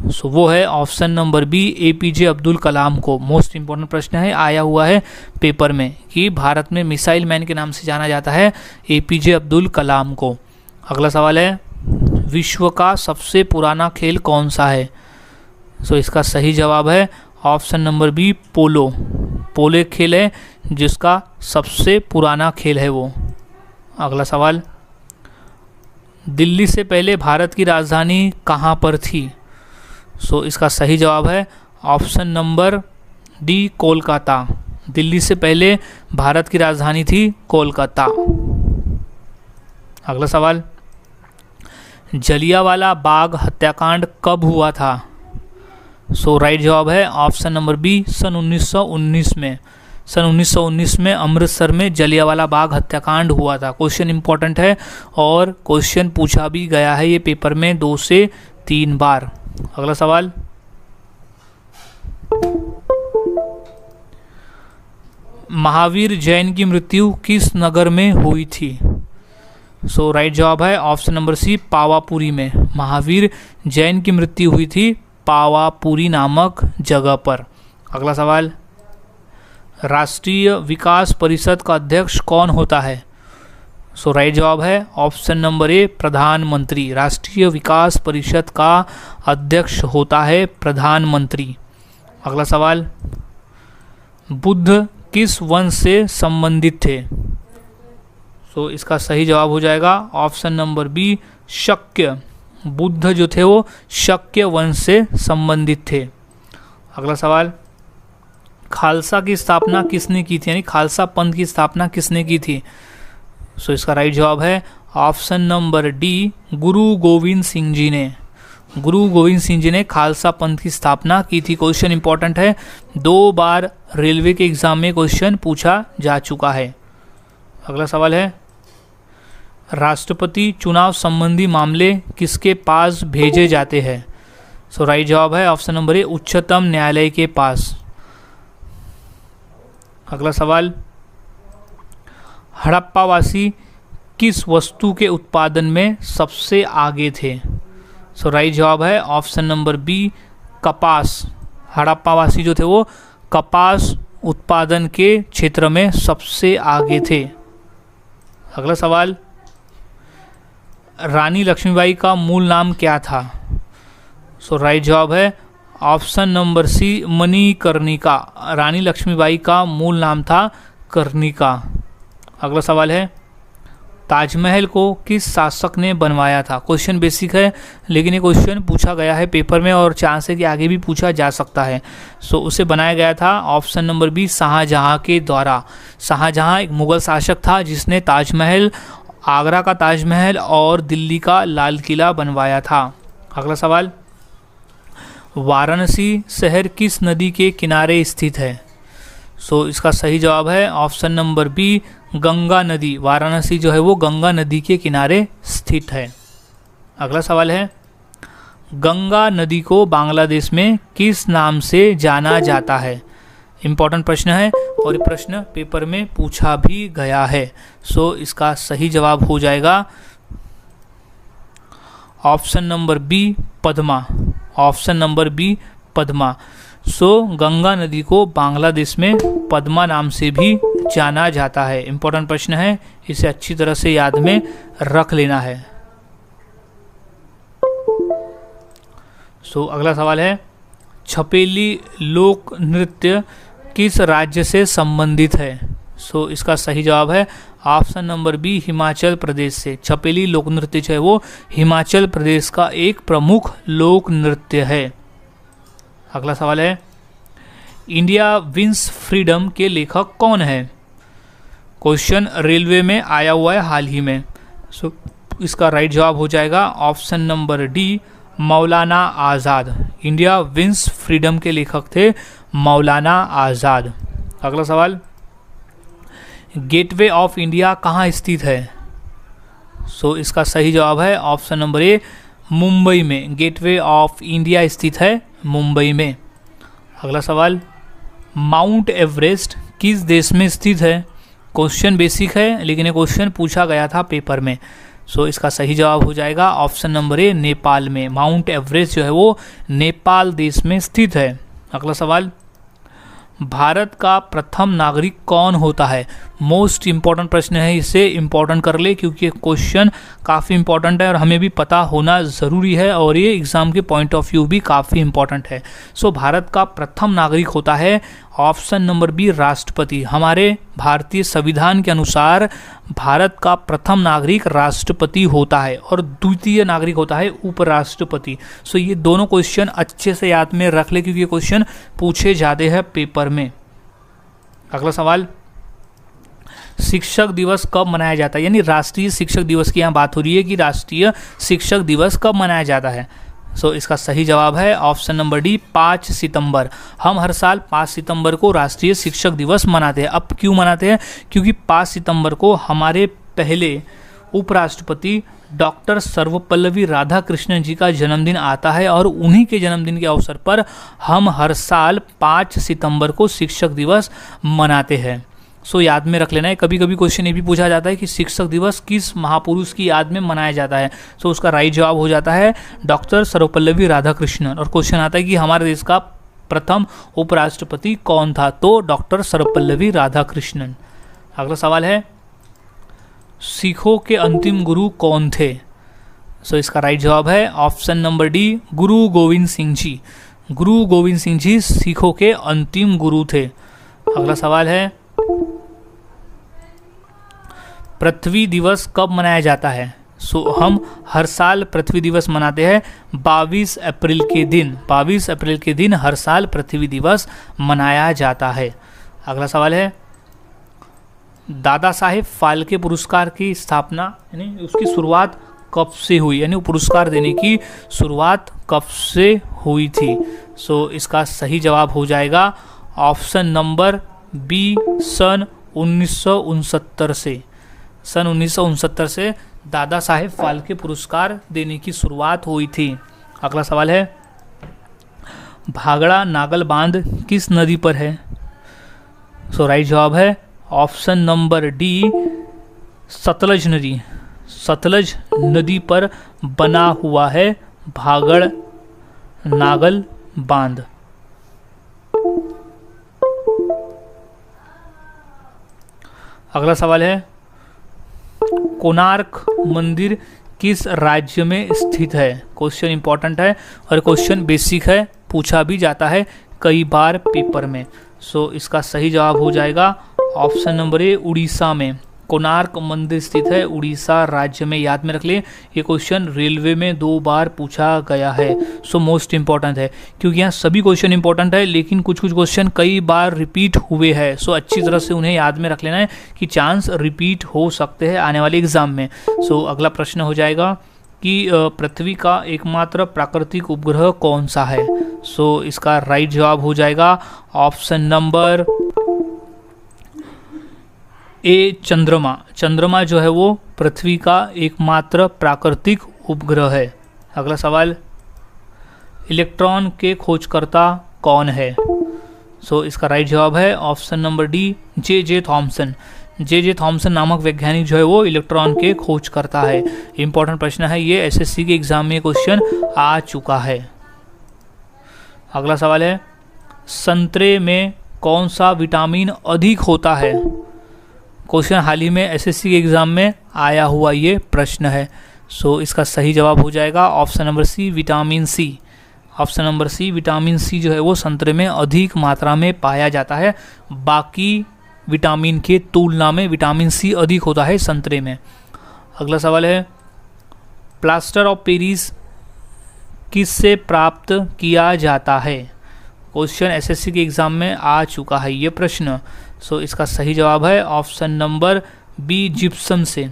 सो वो है option number B, APJ Abdul Kalam को। मोस्ट इंपॉर्टेंट प्रश्न है, आया हुआ है पेपर में कि भारत में मिसाइल मैन के नाम से जाना जाता है एपीजे अब्दुल कलाम को। अगला सवाल है, विश्व का सबसे पुराना खेल कौन सा है? सो इसका सही जवाब है ऑप्शन नंबर बी, पोलो। पोलो एक खेल है जिसका सबसे पुराना खेल है वो। अगला सवाल, दिल्ली से पहले भारत की राजधानी कहाँ पर थी? सो इसका सही जवाब है option number D, Kolkata. Delhi से पहले भारत की राजधानी थी कोलकाता। अगला सवाल, जलियांवाला बाग हत्याकांड कब हुआ था? सो राइट जवाब है ऑप्शन नंबर बी, सन 1919 में। सन 1919 में अमृतसर में जलियांवाला बाग हत्याकांड हुआ था। क्वेश्चन इंपॉर्टेंट है और क्वेश्चन पूछा भी गया है ये पेपर में 2 से 3 बार। अगला सवाल, महावीर जैन की मृत्यु किस नगर में हुई थी? सो राइट जवाब है ऑप्शन नंबर सी, पावापुरी में। महावीर जैन की मृत्यु हुई थी पावापुरी नामक जगह पर। अगला सवाल, राष्ट्रीय विकास परिषद का अध्यक्ष कौन होता है? सो राइट जवाब है ऑप्शन नंबर ए, प्रधानमंत्री। राष्ट्रीय विकास परिषद का अध्यक्ष होता है प्रधानमंत्री। अगला सवाल, बुद्ध किस वंश से संबंधित थे? सो इसका सही जवाब हो जाएगा ऑप्शन नंबर बी, शक्य। बुद्ध जो थे वो शक्य वंश से संबंधित थे। अगला सवाल, खालसा की स्थापना किसने की थी, यानी खालसा पंथ की स्थापना किसने की थी? सो इसका राइट जवाब है ऑप्शन नंबर डी, गुरु गोविंद सिंह जी ने। गुरु गोविंद सिंह जी ने खालसा पंथ की स्थापना की थी। क्वेश्चन इंपॉर्टेंट है, 2 बार रेलवे के एग्जाम में क्वेश्चन पूछा जा चुका है। अगला सवाल है, राष्ट्रपति चुनाव संबंधी मामले किसके पास भेजे जाते हैं? सो राइट जवाब है ऑप्शन नंबर ए, उच्चतम न्यायालय के पास। अगला सवाल, हड़प्पावासी किस वस्तु के उत्पादन में सबसे आगे थे? सो राइट जवाब है ऑप्शन नंबर बी, कपास। हड़प्पावासी जो थे वो कपास उत्पादन के क्षेत्र में सबसे आगे थे। अगला सवाल, रानी लक्ष्मीबाई का मूल नाम क्या था? सो राइट जवाब है ऑप्शन नंबर सी, मणिकर्णिका। रानी लक्ष्मीबाई का मूल नाम था कर्णिका। अगला सवाल है, ताजमहल को किस शासक ने बनवाया था? क्वेश्चन बेसिक है लेकिन ये क्वेश्चन पूछा गया है पेपर में और चांस है कि आगे भी पूछा जा सकता है। सो उसे बनाया गया था ऑप्शन नंबर बी, शाहजहां के द्वारा। शाहजहां एक मुगल शासक था जिसने ताजमहल, आगरा का ताजमहल और दिल्ली का लाल किला बनवाया था। अगला सवाल, वाराणसी शहर किस नदी के किनारे स्थित है? सो इसका सही जवाब है ऑप्शन नंबर बी, गंगा नदी। वाराणसी जो है वो गंगा नदी के किनारे स्थित है। अगला सवाल है, गंगा नदी को बांग्लादेश में किस नाम से जाना जाता है? इम्पॉर्टेंट प्रश्न है और ये प्रश्न पेपर में पूछा भी गया है। सो इसका सही जवाब हो जाएगा option number B, Padma. Option number B, Padma. So Ganga नदी को बांग्लादेश में पद्मा नाम से भी जाना जाता है। इंपॉर्टेंट प्रश्न है, इसे अच्छी तरह से याद में रख लेना है। सो अगला सवाल है, छपेली लोक नृत्य किस राज्य से संबंधित है? सो इसका सही जवाब है option number B, Himachal Pradesh से। छपेली लोक नृत्य जो है वो हिमाचल प्रदेश का एक प्रमुख लोक नृत्य है। अगला सवाल है, इंडिया विंस फ्रीडम के लेखक कौन है? क्वेश्चन रेलवे में आया हुआ है हाल ही में। सो इसका राइट जवाब हो जाएगा ऑप्शन नंबर डी, मौलाना आज़ाद। इंडिया विंस फ्रीडम के लेखक थे मौलाना आज़ाद। अगला सवाल, गेटवे ऑफ इंडिया कहाँ स्थित है? सो इसका सही जवाब है ऑप्शन नंबर ए, मुंबई में। गेटवे ऑफ इंडिया स्थित है मुंबई में। अगला सवाल, माउंट एवरेस्ट किस देश में स्थित है? क्वेश्चन बेसिक है लेकिन ये क्वेश्चन पूछा गया था पेपर में। सो इसका सही जवाब हो जाएगा ऑप्शन नंबर ए, नेपाल में। माउंट एवरेस्ट जो है वो नेपाल देश में स्थित है। अगला सवाल, भारत का प्रथम नागरिक कौन होता है? मोस्ट इंपॉर्टेंट प्रश्न है, इसे इंपॉर्टेंट कर ले क्योंकि क्वेश्चन काफ़ी इंपॉर्टेंट है और हमें भी पता होना ज़रूरी है और ये एग्ज़ाम के पॉइंट ऑफ व्यू भी काफ़ी इंपॉर्टेंट है। सो भारत का प्रथम नागरिक होता है ऑप्शन नंबर बी, राष्ट्रपति। हमारे भारतीय संविधान के अनुसार भारत का प्रथम नागरिक राष्ट्रपति होता है और द्वितीय नागरिक होता है उपराष्ट्रपति। सो ये दोनों क्वेश्चन अच्छे से याद में रख ले क्योंकि ये क्वेश्चन पूछे जाते हैं पेपर में। अगला सवाल, शिक्षक दिवस कब मनाया जाता है? यानी राष्ट्रीय शिक्षक दिवस की यहाँ बात हो रही है कि राष्ट्रीय शिक्षक दिवस कब मनाया जाता है। सो इसका सही जवाब है ऑप्शन नंबर डी, 5 सितंबर। हम हर साल 5 सितंबर को राष्ट्रीय शिक्षक दिवस मनाते हैं। अब क्यों मनाते हैं? क्योंकि 5 सितंबर को हमारे पहले उपराष्ट्रपति डॉक्टर सर्वपल्लवी राधाकृष्णन जी का जन्मदिन आता है और उन्हीं के जन्मदिन के अवसर पर हम हर साल 5 सितंबर को शिक्षक दिवस मनाते हैं। सो याद में रख लेना है। कभी कभी क्वेश्चन ये भी पूछा जाता है कि शिक्षक दिवस किस महापुरुष की याद में मनाया जाता है। सो उसका राइट जवाब हो जाता है डॉक्टर सर्वपल्लवी राधाकृष्णन। और क्वेश्चन आता है कि हमारे देश का प्रथम उपराष्ट्रपति कौन था? तो डॉक्टर सर्वपल्लवी राधाकृष्णन। अगला सवाल है, सिखों के अंतिम गुरु कौन थे? सो इसका राइट जवाब है ऑप्शन नंबर डी, गुरु गोविंद सिंह जी। गुरु गोविंद सिंह जी सिखों के अंतिम गुरु थे। अगला सवाल है, पृथ्वी दिवस कब मनाया जाता है? सो हम हर साल पृथ्वी दिवस मनाते हैं 22 अप्रैल के दिन। 22 अप्रैल के दिन हर साल पृथ्वी दिवस मनाया जाता है। अगला सवाल है, दादा साहेब फाल्के पुरस्कार की स्थापना यानी उसकी शुरुआत कब से हुई? यानी पुरस्कार देने की शुरुआत कब से हुई थी? सो इसका सही जवाब हो जाएगा ऑप्शन नंबर बी, सन 1969 से। सन 1969 से दादा साहेब फाल्के पुरस्कार देने की शुरुआत हुई थी। अगला सवाल है, भागड़ा नागल बांध किस नदी पर है? सो राइट जवाब है ऑप्शन नंबर डी, सतलज नदी। सतलज नदी पर बना हुआ है भागड़ नागल बांध। अगला सवाल है, कोणार्क मंदिर किस राज्य में स्थित है? क्वेश्चन इंपॉर्टेंट है और क्वेश्चन बेसिक है, पूछा भी जाता है कई बार पेपर में। सो इसका सही जवाब हो जाएगा ऑप्शन नंबर ए, उड़ीसा में। कोणार्क मंदिर स्थित है उड़ीसा राज्य में, याद में रख ले। ये क्वेश्चन रेलवे में 2 बार पूछा गया है, सो मोस्ट इंपॉर्टेंट है, क्योंकि यहाँ सभी क्वेश्चन इंपॉर्टेंट है लेकिन कुछ कुछ क्वेश्चन कई बार रिपीट हुए हैं। सो अच्छी तरह से उन्हें याद में रख लेना है कि चांस रिपीट हो सकते हैं आने वाले एग्जाम में। सो अगला प्रश्न हो जाएगा कि पृथ्वी का एकमात्र प्राकृतिक उपग्रह कौन सा है? सो इसका राइट जवाब हो जाएगा ऑप्शन नंबर ए, चंद्रमा। चंद्रमा जो है वो पृथ्वी का एकमात्र प्राकृतिक उपग्रह है। अगला सवाल, इलेक्ट्रॉन के खोजकर्ता कौन है? सो इसका राइट जवाब है option number D, J Thomson. J Thomson नामक वैज्ञानिक जो है वो इलेक्ट्रॉन के खोज करता है। इंपॉर्टेंट प्रश्न है ये, एसएससी के एग्जाम में क्वेश्चन आ चुका है। अगला सवाल है, संतरे में कौन सा विटामिन अधिक होता है? क्वेश्चन हाल ही में एसएससी के एग्जाम में आया हुआ ये प्रश्न है। सो इसका सही जवाब हो जाएगा option number C, vitamin C. Option number C, vitamin C जो है वो संतरे में अधिक मात्रा में पाया जाता है, बाकी विटामिन के तुलना में विटामिन सी अधिक होता है संतरे में। अगला सवाल है, प्लास्टर ऑफ पेरिस किससे प्राप्त किया जाता है? क्वेश्चन एसएससी के एग्जाम में आ चुका है ये प्रश्न। सो इसका सही जवाब है ऑप्शन नंबर बी, जिप्सम से।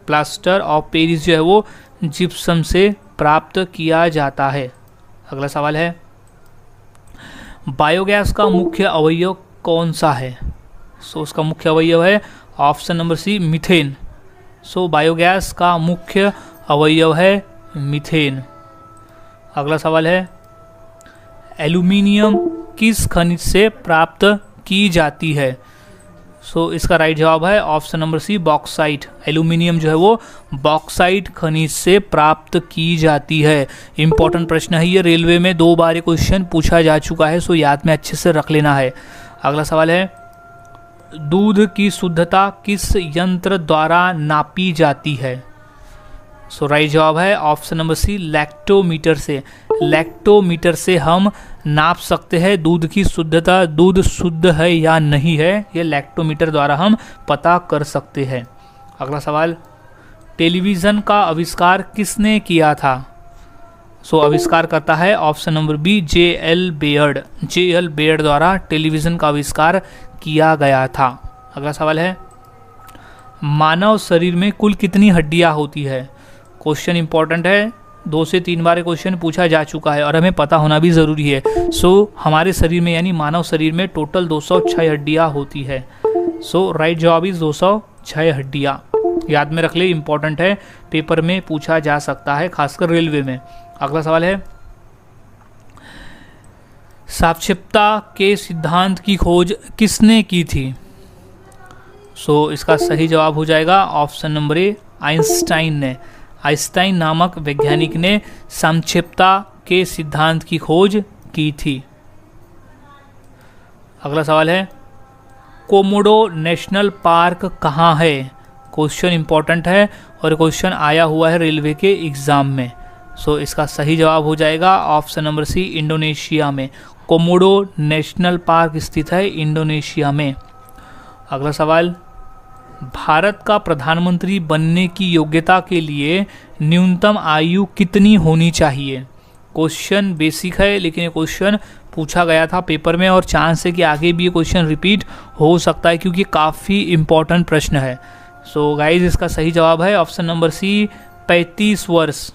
प्लास्टर ऑफ पेरिस जो है वो जिप्सम से प्राप्त किया जाता है। अगला सवाल है, बायोगैस का मुख्य अवयव कौन सा है? सो उसका मुख्य अवयव है ऑप्शन नंबर सी, मीथेन। सो बायोगैस का मुख्य अवयव है मीथेन। अगला सवाल है, एल्यूमिनियम किस खनिज से प्राप्त की जाती है? सो इसका राइट जवाब है option number C, bauxite. Aluminium जो है वो बॉक्साइट खनिज से प्राप्त की जाती है। इंपॉर्टेंट प्रश्न है ये, रेलवे में 2 बार ये क्वेश्चन पूछा जा चुका है, सो याद में अच्छे से रख लेना है। अगला सवाल है, दूध की शुद्धता किस यंत्र द्वारा नापी जाती है? सो राइट जवाब है ऑप्शन नंबर सी, लैक्टोमीटर से। लैक्टोमीटर से हम नाप सकते हैं दूध की शुद्धता, दूध शुद्ध है या नहीं है, ये लैक्टोमीटर द्वारा हम पता कर सकते हैं। अगला सवाल, टेलीविज़न का आविष्कार किसने किया था? सो आविष्कार करता है option number B, JL. Baird. JL. Baird द्वारा टेलीविज़न का आविष्कार किया गया था। अगला सवाल है, मानव शरीर में कुल कितनी हड्डियां होती है? क्वेश्चन इंपॉर्टेंट है, 2 से 3 बार क्वेश्चन पूछा जा चुका है और हमें पता होना भी ज़रूरी है। सो हमारे शरीर में यानी मानव शरीर में टोटल 206 हड्डियां होती है। सो राइट जवाब इज 206 हड्डियां। याद में रख ले, इंपॉर्टेंट है, पेपर में पूछा जा सकता है, खासकर रेलवे में। अगला सवाल है, सापेक्षता के सिद्धांत की खोज किसने की थी? सो इसका सही जवाब हो जाएगा ऑप्शन नंबर ए, आइंस्टाइन ने। आइंस्टाइन नामक वैज्ञानिक ने सापेक्षता के सिद्धांत की खोज की थी। अगला सवाल है, कोमोडो नेशनल पार्क कहाँ है? क्वेश्चन इंपॉर्टेंट है और क्वेश्चन आया हुआ है रेलवे के एग्जाम में। सो इसका सही जवाब हो जाएगा ऑप्शन नंबर सी, इंडोनेशिया में। कोमोडो नेशनल पार्क स्थित है इंडोनेशिया में। अगला सवाल, भारत का प्रधानमंत्री बनने की योग्यता के लिए न्यूनतम आयु कितनी होनी चाहिए? क्वेश्चन बेसिक है लेकिन ये क्वेश्चन पूछा गया था पेपर में और चांस है कि आगे भी ये क्वेश्चन रिपीट हो सकता है क्योंकि काफ़ी इंपॉर्टेंट प्रश्न है। सो गाइज इसका सही जवाब है ऑप्शन नंबर सी, 35 वर्ष।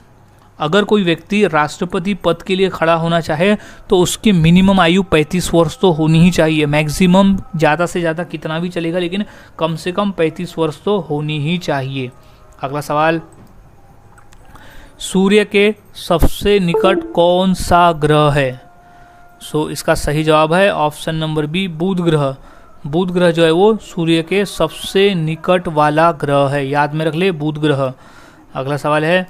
अगर कोई व्यक्ति राष्ट्रपति पद के लिए खड़ा होना चाहे तो उसकी मिनिमम आयु 35 वर्ष तो होनी ही चाहिए। मैक्सिमम ज़्यादा से ज़्यादा कितना भी चलेगा लेकिन कम से कम 35 वर्ष तो होनी ही चाहिए। अगला सवाल, सूर्य के सबसे निकट कौन सा ग्रह है? सो इसका सही जवाब है ऑप्शन नंबर बी, बुध ग्रह। बुध ग्रह जो है वो सूर्य के सबसे निकट वाला ग्रह है। याद में रख ले, बुध ग्रह। अगला सवाल है,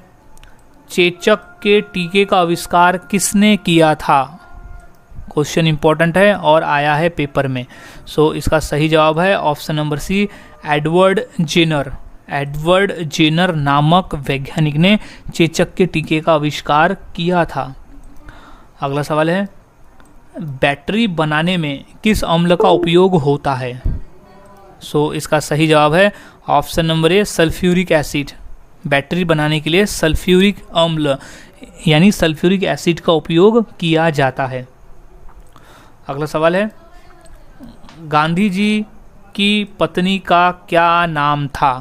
चेचक के टीके का आविष्कार किसने किया था? क्वेश्चन इंपॉर्टेंट है और आया है पेपर में। सो इसका सही जवाब है option number C, Edward Jenner. Edward Jenner नामक वैज्ञानिक ने चेचक के टीके का आविष्कार किया था। अगला सवाल है, बैटरी बनाने में किस अम्ल का उपयोग होता है? सो इसका सही जवाब है ऑप्शन नंबर ए, सल्फ्यूरिक एसिड। बैटरी बनाने के लिए सल्फ्यूरिक अम्ल यानी सल्फ्यूरिक एसिड का उपयोग किया जाता है। अगला सवाल है, गांधी जी की पत्नी का क्या नाम था?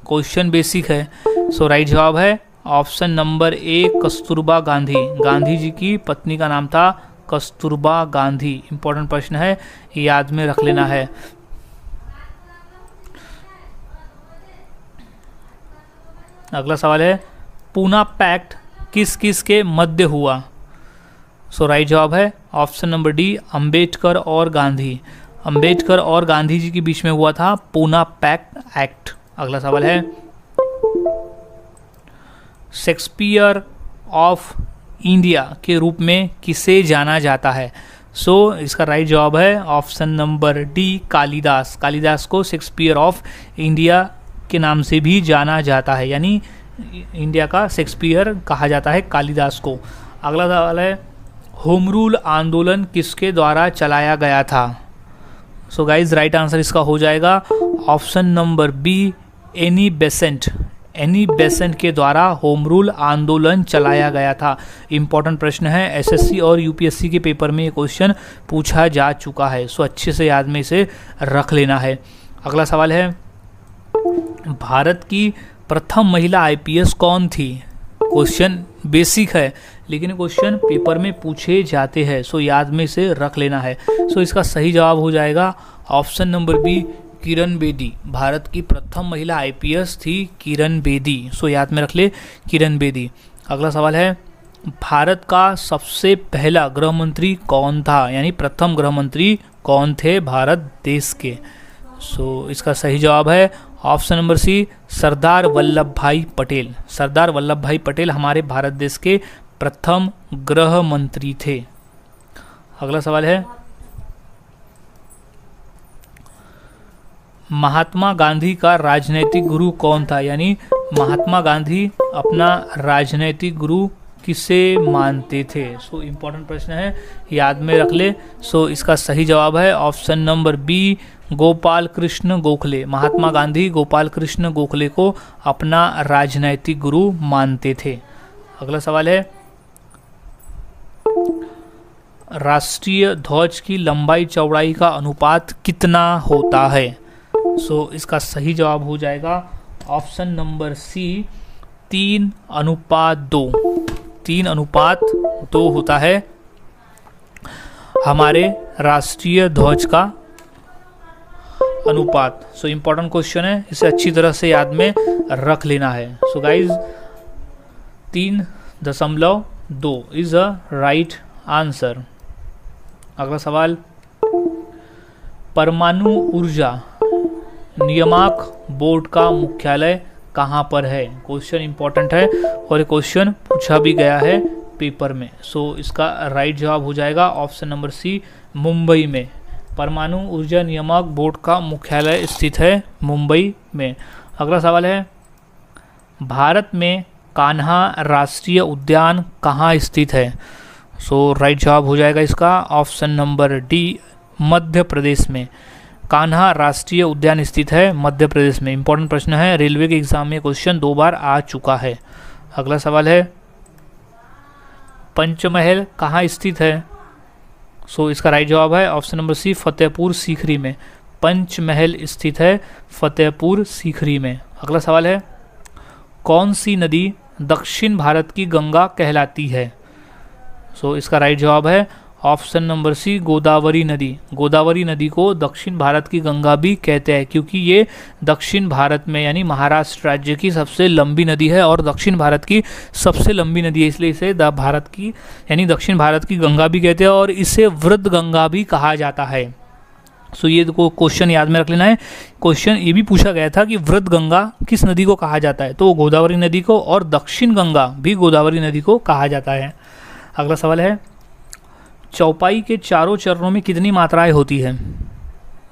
क्वेश्चन बेसिक है। सो राइट जवाब है option number A, Kasturba Gandhi. Gandhi ji की पत्नी का नाम था कस्तूरबा गांधी। इंपॉर्टेंट प्रश्न है, याद में रख लेना है। अगला सवाल है, पूना पैक्ट किस किस के मध्य हुआ? सो राइट जवाब है ऑप्शन नंबर डी, अंबेडकर और गांधी। अंबेडकर और गांधी जी के बीच में हुआ था पूना पैक्ट एक्ट। अगला सवाल है, शेक्सपियर ऑफ इंडिया के रूप में किसे जाना जाता है? सो इसका राइट जवाब है option number D, Kalidas. Kalidas को शेक्सपियर ऑफ इंडिया के नाम से भी जाना जाता है, यानी इंडिया का शेक्सपियर कहा जाता है कालिदास को। अगला सवाल है, होम रूल आंदोलन किसके द्वारा चलाया गया था? सो गाइज राइट आंसर इसका हो जाएगा option number B, Annie Besant. Annie Besant के द्वारा होम रूल आंदोलन चलाया गया था। इंपॉर्टेंट प्रश्न है, एसएससी और यूपीएससी के पेपर में ये क्वेश्चन पूछा जा चुका है। सो अच्छे से याद में इसे रख लेना है। अगला सवाल है, भारत की प्रथम महिला आईपीएस कौन थी? क्वेश्चन बेसिक है लेकिन क्वेश्चन पेपर में पूछे जाते हैं, सो याद में इसे रख लेना है। सो इसका सही जवाब हो जाएगा option number B, Kiran Bedi. Bharat की प्रथम महिला आईपीएस थी किरण बेदी। सो याद में रख ले, किरण बेदी। अगला सवाल है, भारत का सबसे पहला गृह मंत्री कौन था? यानी प्रथम गृह मंत्री कौन थे भारत देश के? सो इसका सही जवाब है ऑप्शन नंबर सी, सरदार वल्लभ भाई पटेल। सरदार वल्लभ भाई पटेल हमारे भारत देश के प्रथम गृह मंत्री थे। अगला सवाल है, महात्मा गांधी का राजनैतिक गुरु कौन था? यानी महात्मा गांधी अपना राजनैतिक गुरु किसे मानते थे? सो इम्पोर्टेंट प्रश्न है, याद में रख ले। सो इसका सही जवाब है option number B, Gopal Krishna Gokhale. Mahatma Gandhi Gopal Krishna Gokhale को अपना राजनैतिक गुरु मानते थे। अगला सवाल है, राष्ट्रीय ध्वज की लंबाई चौड़ाई का अनुपात कितना होता है? सो इसका सही जवाब हो जाएगा ऑप्शन नंबर सी, 3:2। 3:2 होता है हमारे राष्ट्रीय ध्वज का अनुपात। सो इम्पोर्टेंट क्वेश्चन है, इसे अच्छी तरह से याद में रख लेना है। So guys 3.2 is a right answer. अगला सवाल, परमाणु ऊर्जा नियामक बोर्ड का मुख्यालय कहाँ पर है? क्वेश्चन इंपॉर्टेंट है और क्वेश्चन पूछा भी गया है पेपर में। सो इसका राइट जवाब हो जाएगा ऑप्शन नंबर सी, मुंबई में। परमाणु ऊर्जा नियामक बोर्ड का मुख्यालय स्थित है मुंबई में। अगला सवाल है, भारत में कान्हा राष्ट्रीय उद्यान कहाँ स्थित है? सो राइट जवाब हो जाएगा इसका option number D, Madhya Pradesh में। कान्हा राष्ट्रीय उद्यान स्थित है मध्य प्रदेश में। इंपॉर्टेंट प्रश्न है, रेलवे के एग्जाम में क्वेश्चन 2 बार आ चुका है। अगला सवाल है, पंचमहल कहाँ स्थित है? सो इसका राइट जवाब है option number C, Fatehpur Sikri में। पंचमहल स्थित है फतेहपुर सीकरी में। अगला सवाल है, कौन सी नदी दक्षिण भारत की गंगा कहलाती है? सो इसका राइट जवाब है ऑप्शन नंबर सी, गोदावरी नदी। गोदावरी नदी को दक्षिण भारत की गंगा भी कहते हैं क्योंकि ये दक्षिण भारत में यानी महाराष्ट्र राज्य की सबसे लंबी नदी है और दक्षिण भारत की सबसे लंबी नदी है, इसलिए इसे भारत की यानी दक्षिण भारत की गंगा भी कहते हैं और इसे वृद्ध गंगा भी कहा जाता है। सो ये क्वेश्चन याद में रख लेना है। क्वेश्चन ये भी पूछा गया था कि वृद्ध गंगा किस नदी को कहा जाता है, तो वो गोदावरी नदी को, और दक्षिण गंगा भी गोदावरी नदी को कहा जाता है। अगला सवाल है, चौपाई के चारों चरणों में कितनी मात्राएं होती है?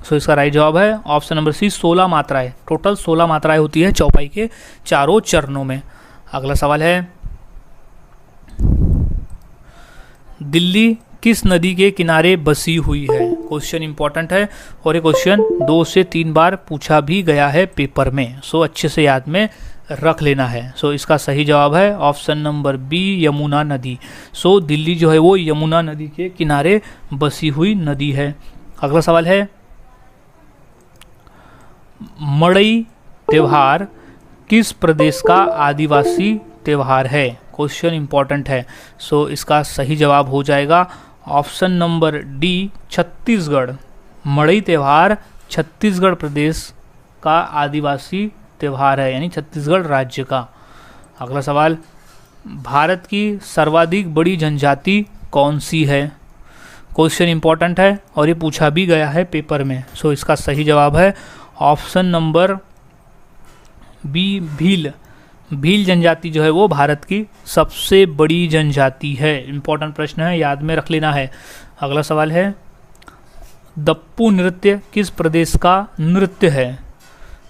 सो इसका राइट जवाब है ऑप्शन नंबर सी, 16 मात्राएं। टोटल 16 मात्राएं होती है चौपाई के चारों चरणों में। अगला सवाल है, दिल्ली किस नदी के किनारे बसी हुई है? क्वेश्चन इंपॉर्टेंट है और ये क्वेश्चन 2 से 3 बार पूछा भी गया है पेपर में, सो अच्छे से याद में रख लेना है। सो इसका सही जवाब है ऑप्शन नंबर बी, यमुना नदी। सो दिल्ली जो है वो यमुना नदी के किनारे बसी हुई नदी है। अगला सवाल है, मड़ई त्योहार किस प्रदेश का आदिवासी त्योहार है? क्वेश्चन इंपॉर्टेंट है। सो इसका सही जवाब हो जाएगा ऑप्शन नंबर डी, छत्तीसगढ़। मड़ई त्योहार छत्तीसगढ़ प्रदेश का आदिवासी त्योहार है, यानी छत्तीसगढ़ राज्य का। अगला सवाल, भारत की सर्वाधिक बड़ी जनजाति कौन सी है? क्वेश्चन इंपॉर्टेंट है और ये पूछा भी गया है पेपर में। सो इसका सही जवाब है option number B, Bhil. Bhil जनजाति जो है वो भारत की सबसे बड़ी जनजाति है। इंपॉर्टेंट प्रश्न है, याद में रख लेना है। अगला सवाल है, दप्पू नृत्य किस प्रदेश का नृत्य है?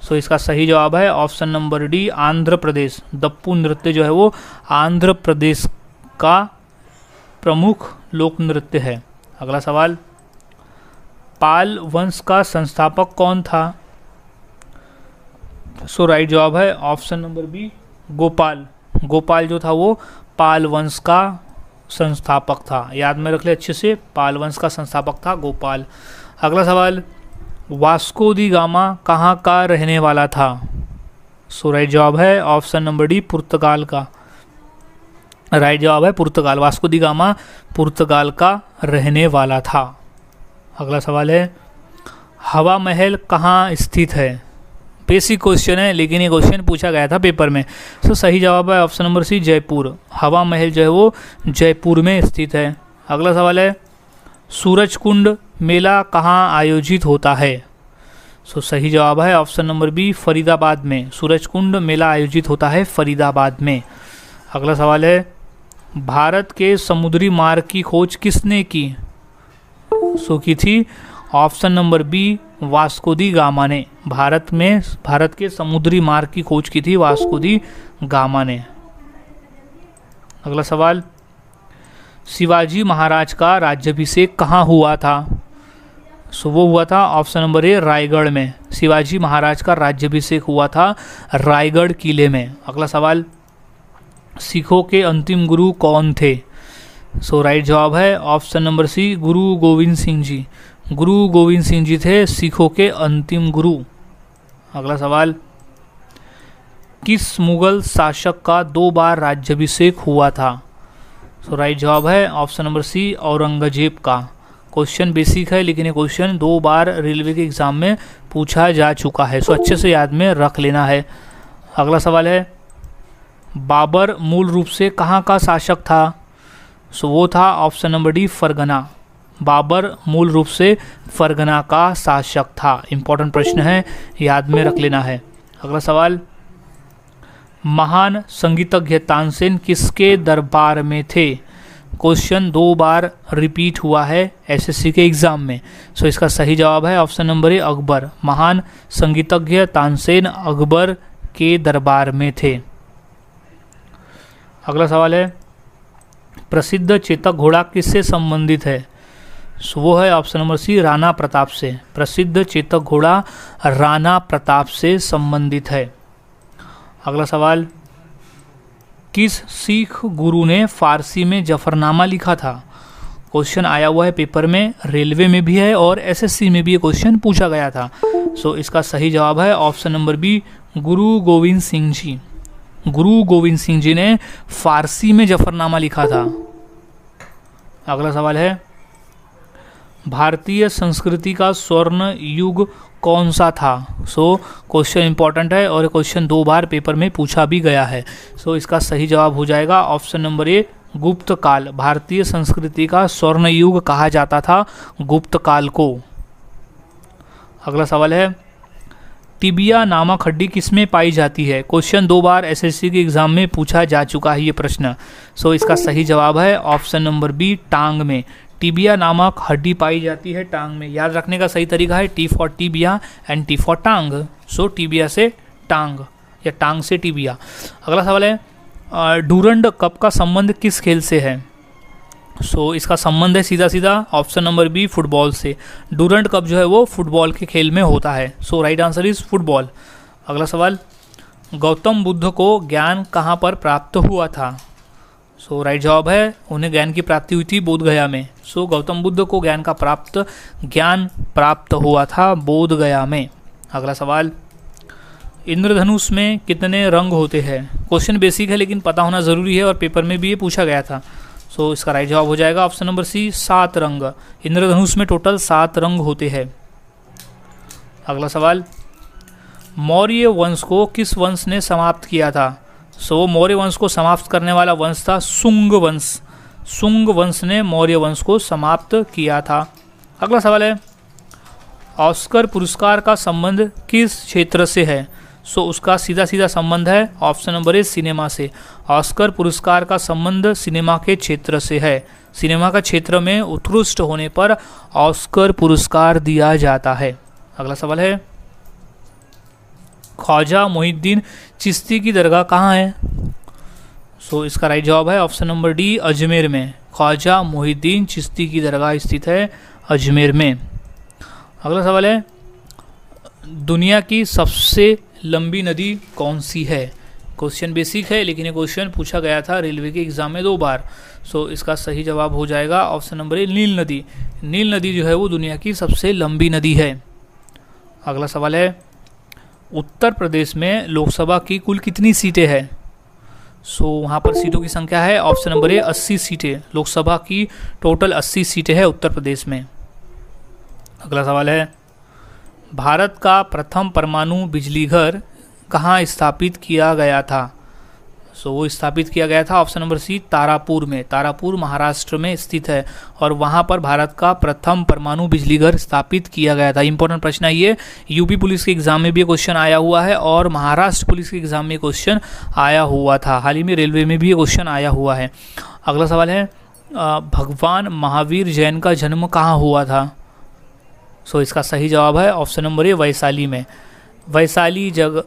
सो इसका सही जवाब है option number D, Andhra Pradesh. Dappu नृत्य जो है वो आंध्र प्रदेश का प्रमुख लोक नृत्य है। अगला सवाल, पाल वंश का संस्थापक कौन था? सो राइट जवाब है option number B, Gopal. Gopal जो था वो पाल वंश का संस्थापक था, याद में रख ले अच्छे से, पाल वंश का संस्थापक था गोपाल। अगला सवाल, वास्को दी गामा कहाँ का रहने वाला था? सो राइट जवाब है ऑप्शन नंबर डी, पुर्तगाल का। राइट जवाब है पुर्तगाल। वास्को दी गामा पुर्तगाल का रहने वाला था। अगला सवाल है, हवा महल कहाँ स्थित है? बेसिक क्वेश्चन है लेकिन ये क्वेश्चन पूछा गया था पेपर में। सो सही जवाब है ऑप्शन नंबर सी, जयपुर। हवा महल जो है वो जयपुर में स्थित है। अगला सवाल है, सूरजकुंड मेला कहाँ आयोजित होता है? सो सही जवाब है ऑप्शन नंबर बी, फरीदाबाद में। सूरजकुंड मेला आयोजित होता है फरीदाबाद में। अगला सवाल है, भारत के समुद्री मार्ग की खोज किसने की? सो की थी ऑप्शन नंबर बी, वास्को दी गामा ने। भारत के समुद्री मार्ग की खोज की थी वास्को दी गामा ने। अगला सवाल, शिवाजी महाराज का राज्याभिषेक कहाँ हुआ था? सो वो हुआ था ऑप्शन नंबर ए, रायगढ़ में। शिवाजी महाराज का राज्याभिषेक हुआ था रायगढ़ किले में। अगला सवाल, सिखों के अंतिम गुरु कौन थे? सो राइट जवाब है ऑप्शन नंबर सी, गुरु गोविंद सिंह जी। गुरु गोविंद सिंह जी थे सिखों के अंतिम गुरु। अगला सवाल, किस मुगल शासक का 2 बार राज्याभिषेक हुआ था? सो राइट जवाब है ऑप्शन नंबर सी, औरंगजेब का। क्वेश्चन बेसिक है लेकिन ये क्वेश्चन 2 बार रेलवे के एग्जाम में पूछा जा चुका है, सो अच्छे से याद में रख लेना है। अगला सवाल है, बाबर मूल रूप से कहाँ का शासक था? सो वो था option number D, Fergana. Babur मूल रूप से फरगना का शासक था। इंपॉर्टेंट प्रश्न है, याद में रख लेना है। अगला सवाल, महान संगीतज्ञ तानसेन किसके दरबार में थे? क्वेश्चन 2 बार रिपीट हुआ है एसएससी के एग्जाम में। सो इसका सही जवाब है ऑप्शन नंबर ए, अकबर। महान संगीतज्ञ तानसेन अकबर के दरबार में थे। अगला सवाल है, प्रसिद्ध चेतक घोड़ा किससे संबंधित है? सो वो है option number C, Rana Pratap से। प्रसिद्ध चेतक घोड़ा राणा प्रताप से संबंधित है। अगला सवाल, किस सिख गुरु ने फारसी में जफरनामा लिखा था? क्वेश्चन आया हुआ है पेपर में, रेलवे में भी है और एसएससी में भी ये क्वेश्चन पूछा गया था। सो इसका सही जवाब है ऑप्शन नंबर बी, गुरु गोविंद सिंह जी। गुरु गोविंद सिंह जी ने फारसी में जफरनामा लिखा था। अगला सवाल है, भारतीय संस्कृति का स्वर्ण युग कौन सा था? सो क्वेश्चन इंपॉर्टेंट है और क्वेश्चन 2 बार पेपर में पूछा भी गया है। सो इसका सही जवाब हो जाएगा ऑप्शन नंबर ए, गुप्त काल। भारतीय संस्कृति का स्वर्ण युग कहा जाता था गुप्त काल को। अगला सवाल है, टिबिया नामक हड्डी किसमें पाई जाती है? क्वेश्चन 2 बार एसएससी के एग्जाम में पूछा जा चुका है ये प्रश्न। सो इसका सही जवाब है ऑप्शन नंबर बी, टांग में। टिबिया नामक हड्डी पाई जाती है टांग में। याद रखने का सही तरीका है T for tibia and T for टांग। सो टिबिया से टांग या टांग से टिबिया। अगला सवाल है, डूरंड कप का संबंध किस खेल से है? सो इसका संबंध है सीधा सीधा ऑप्शन नंबर बी, फुटबॉल से। डूरंड कप जो है वो फुटबॉल के खेल में होता है। So right answer is football. अगला सवाल, गौतम बुद्ध को ज्ञान कहाँ पर प्राप्त हुआ था? सो राइट जवाब है, उन्हें ज्ञान की प्राप्ति हुई थी बोध गया में। सो गौतम बुद्ध को ज्ञान प्राप्त हुआ था बोध गया में। अगला सवाल, इंद्रधनुष में कितने रंग होते हैं? क्वेश्चन बेसिक है लेकिन पता होना ज़रूरी है और पेपर में भी ये पूछा गया था। सो इसका राइट जवाब हो जाएगा ऑप्शन नंबर सी, 7 रंग। इंद्रधनुष में टोटल 7 रंग होते हैं। अगला सवाल, मौर्य वंश को किस वंश ने समाप्त किया था? सो मौर्य वंश को समाप्त करने वाला वंश था शुंग वंश। शुंग वंश ने मौर्य वंश को समाप्त किया था। अगला सवाल है, ऑस्कर पुरस्कार का संबंध किस क्षेत्र से है? सो उसका सीधा सीधा संबंध है ऑप्शन नंबर ए, सिनेमा से। ऑस्कर पुरस्कार का संबंध सिनेमा के क्षेत्र से है। सिनेमा का क्षेत्र में उत्कृष्ट होने पर ऑस्कर पुरस्कार दिया जाता है। अगला सवाल है, ख्वाजा मोहिउद्दीन चिश्ती की दरगाह कहाँ है? सो इसका राइट जवाब है ऑप्शन नंबर डी, अजमेर में। ख्वाजा मोहिउद्दीन चिश्ती की दरगाह स्थित है अजमेर में। अगला सवाल है, दुनिया की सबसे लंबी नदी कौन सी है? क्वेश्चन बेसिक है लेकिन ये क्वेश्चन पूछा गया था रेलवे के एग्जाम में 2 बार। सो इसका सही जवाब हो जाएगा ऑप्शन नंबर ए, नील नदी। नील नदी जो है वो दुनिया की सबसे लंबी नदी है। अगला सवाल है, उत्तर प्रदेश में लोकसभा की कुल कितनी सीटें हैं? सो वहाँ पर सीटों की संख्या है ऑप्शन नंबर ए, 80 सीटें। लोकसभा की टोटल 80 सीटें हैं उत्तर प्रदेश में। अगला सवाल है, भारत का प्रथम परमाणु बिजली घर कहाँ स्थापित किया गया था? सो वो स्थापित किया गया था ऑप्शन नंबर सी, तारापुर में। तारापुर महाराष्ट्र में स्थित है और वहाँ पर भारत का प्रथम परमाणु बिजली घर स्थापित किया गया था। इंपॉर्टेंट प्रश्न है ये, यूपी पुलिस के एग्जाम में भी ये क्वेश्चन आया हुआ है और महाराष्ट्र पुलिस के एग्जाम में क्वेश्चन आया हुआ था। हाल ही में रेलवे में भी ये क्वेश्चन आया हुआ है। अगला सवाल है, भगवान महावीर जैन का जन्म कहाँ हुआ था? सो इसका सही जवाब है ऑप्शन नंबर ए, वैशाली में। वैशाली जगह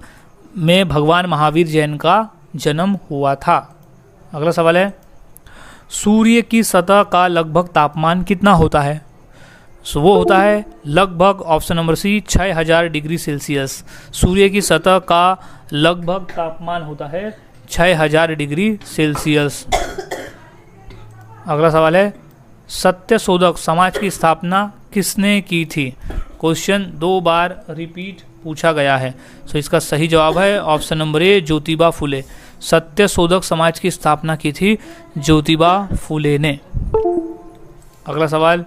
में भगवान महावीर जैन का जन्म हुआ था। अगला सवाल है, सूर्य की सतह का लगभग तापमान कितना होता है? सो वो होता है लगभग option number C, 6000 degree Celsius. सूर्य की सतह का लगभग तापमान होता है 6000 डिग्री सेल्सियस। अगला सवाल है, सत्यशोधक समाज की स्थापना किसने की थी? क्वेश्चन 2 बार रिपीट पूछा गया है। सो इसका सही जवाब है ऑप्शन नंबर ए, ज्योतिबा फुले। सत्यशोधक समाज की स्थापना की थी ज्योतिबा फुले ने। अगला सवाल,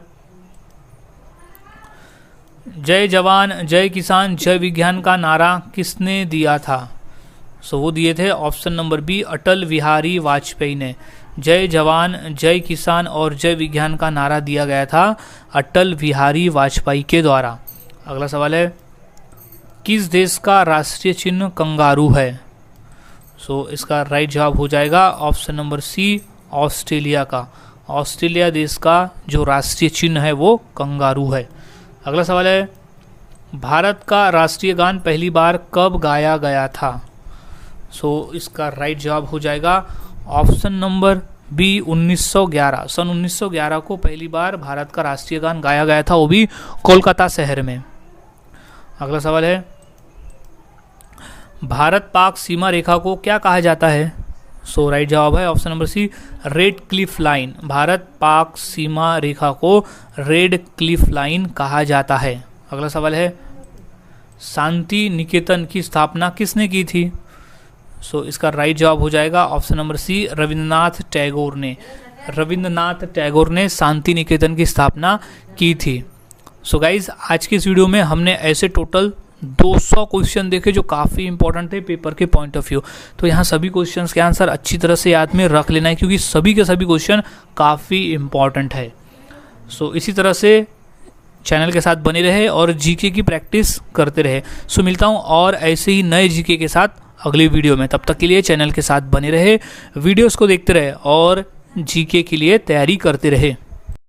जय जवान जय किसान जय विज्ञान का नारा किसने दिया था? सो वो दिए थे option number B, Atal Bihari Vajpayee ने। जय जवान जय किसान और जय विज्ञान का नारा दिया गया था अटल बिहारी वाजपेयी के द्वारा। अगला सवाल है, किस देश का राष्ट्रीय चिन्ह कंगारू है? सो इसका राइट जवाब हो जाएगा ऑप्शन नंबर सी, ऑस्ट्रेलिया का। ऑस्ट्रेलिया देश का जो राष्ट्रीय चिन्ह है वो कंगारू है। अगला सवाल है, भारत का राष्ट्रीय गान पहली बार कब गाया गया था? सो इसका राइट जवाब हो जाएगा ऑप्शन नंबर बी, 1911। सन 1911 को पहली बार भारत का राष्ट्रीय गान गाया गया था, वो भी कोलकाता शहर में। अगला सवाल है, भारत पाक सीमा रेखा को क्या कहा जाता है? सो राइट जवाब है option number C, Radcliffe Line. Bharat Pak सीमा रेखा को रेड क्लिफ लाइन कहा जाता है। अगला सवाल है, शांति निकेतन की स्थापना किसने की थी? सो इसका राइट जवाब हो जाएगा option number C, Rabindranath Tagore ने। रविंद्रनाथ टैगोर ने शांति निकेतन की स्थापना की थी। सो गाइज, आज के इस वीडियो में हमने ऐसे टोटल 200 क्वेश्चन देखे जो काफ़ी इंपॉर्टेंट थे पेपर के पॉइंट ऑफ व्यू। तो यहाँ सभी क्वेश्चंस के आंसर अच्छी तरह से याद में रख लेना है क्योंकि सभी के सभी क्वेश्चन काफ़ी इंपॉर्टेंट है। सो इसी तरह से चैनल के साथ बने रहे और जीके की प्रैक्टिस करते रहे। सो मिलता हूँ और ऐसे ही नए जीके के साथ अगली वीडियो में। तब तक के लिए चैनल के साथ बने रहे, वीडियोस को देखते रहे और जीके के लिए तैयारी करते रहे।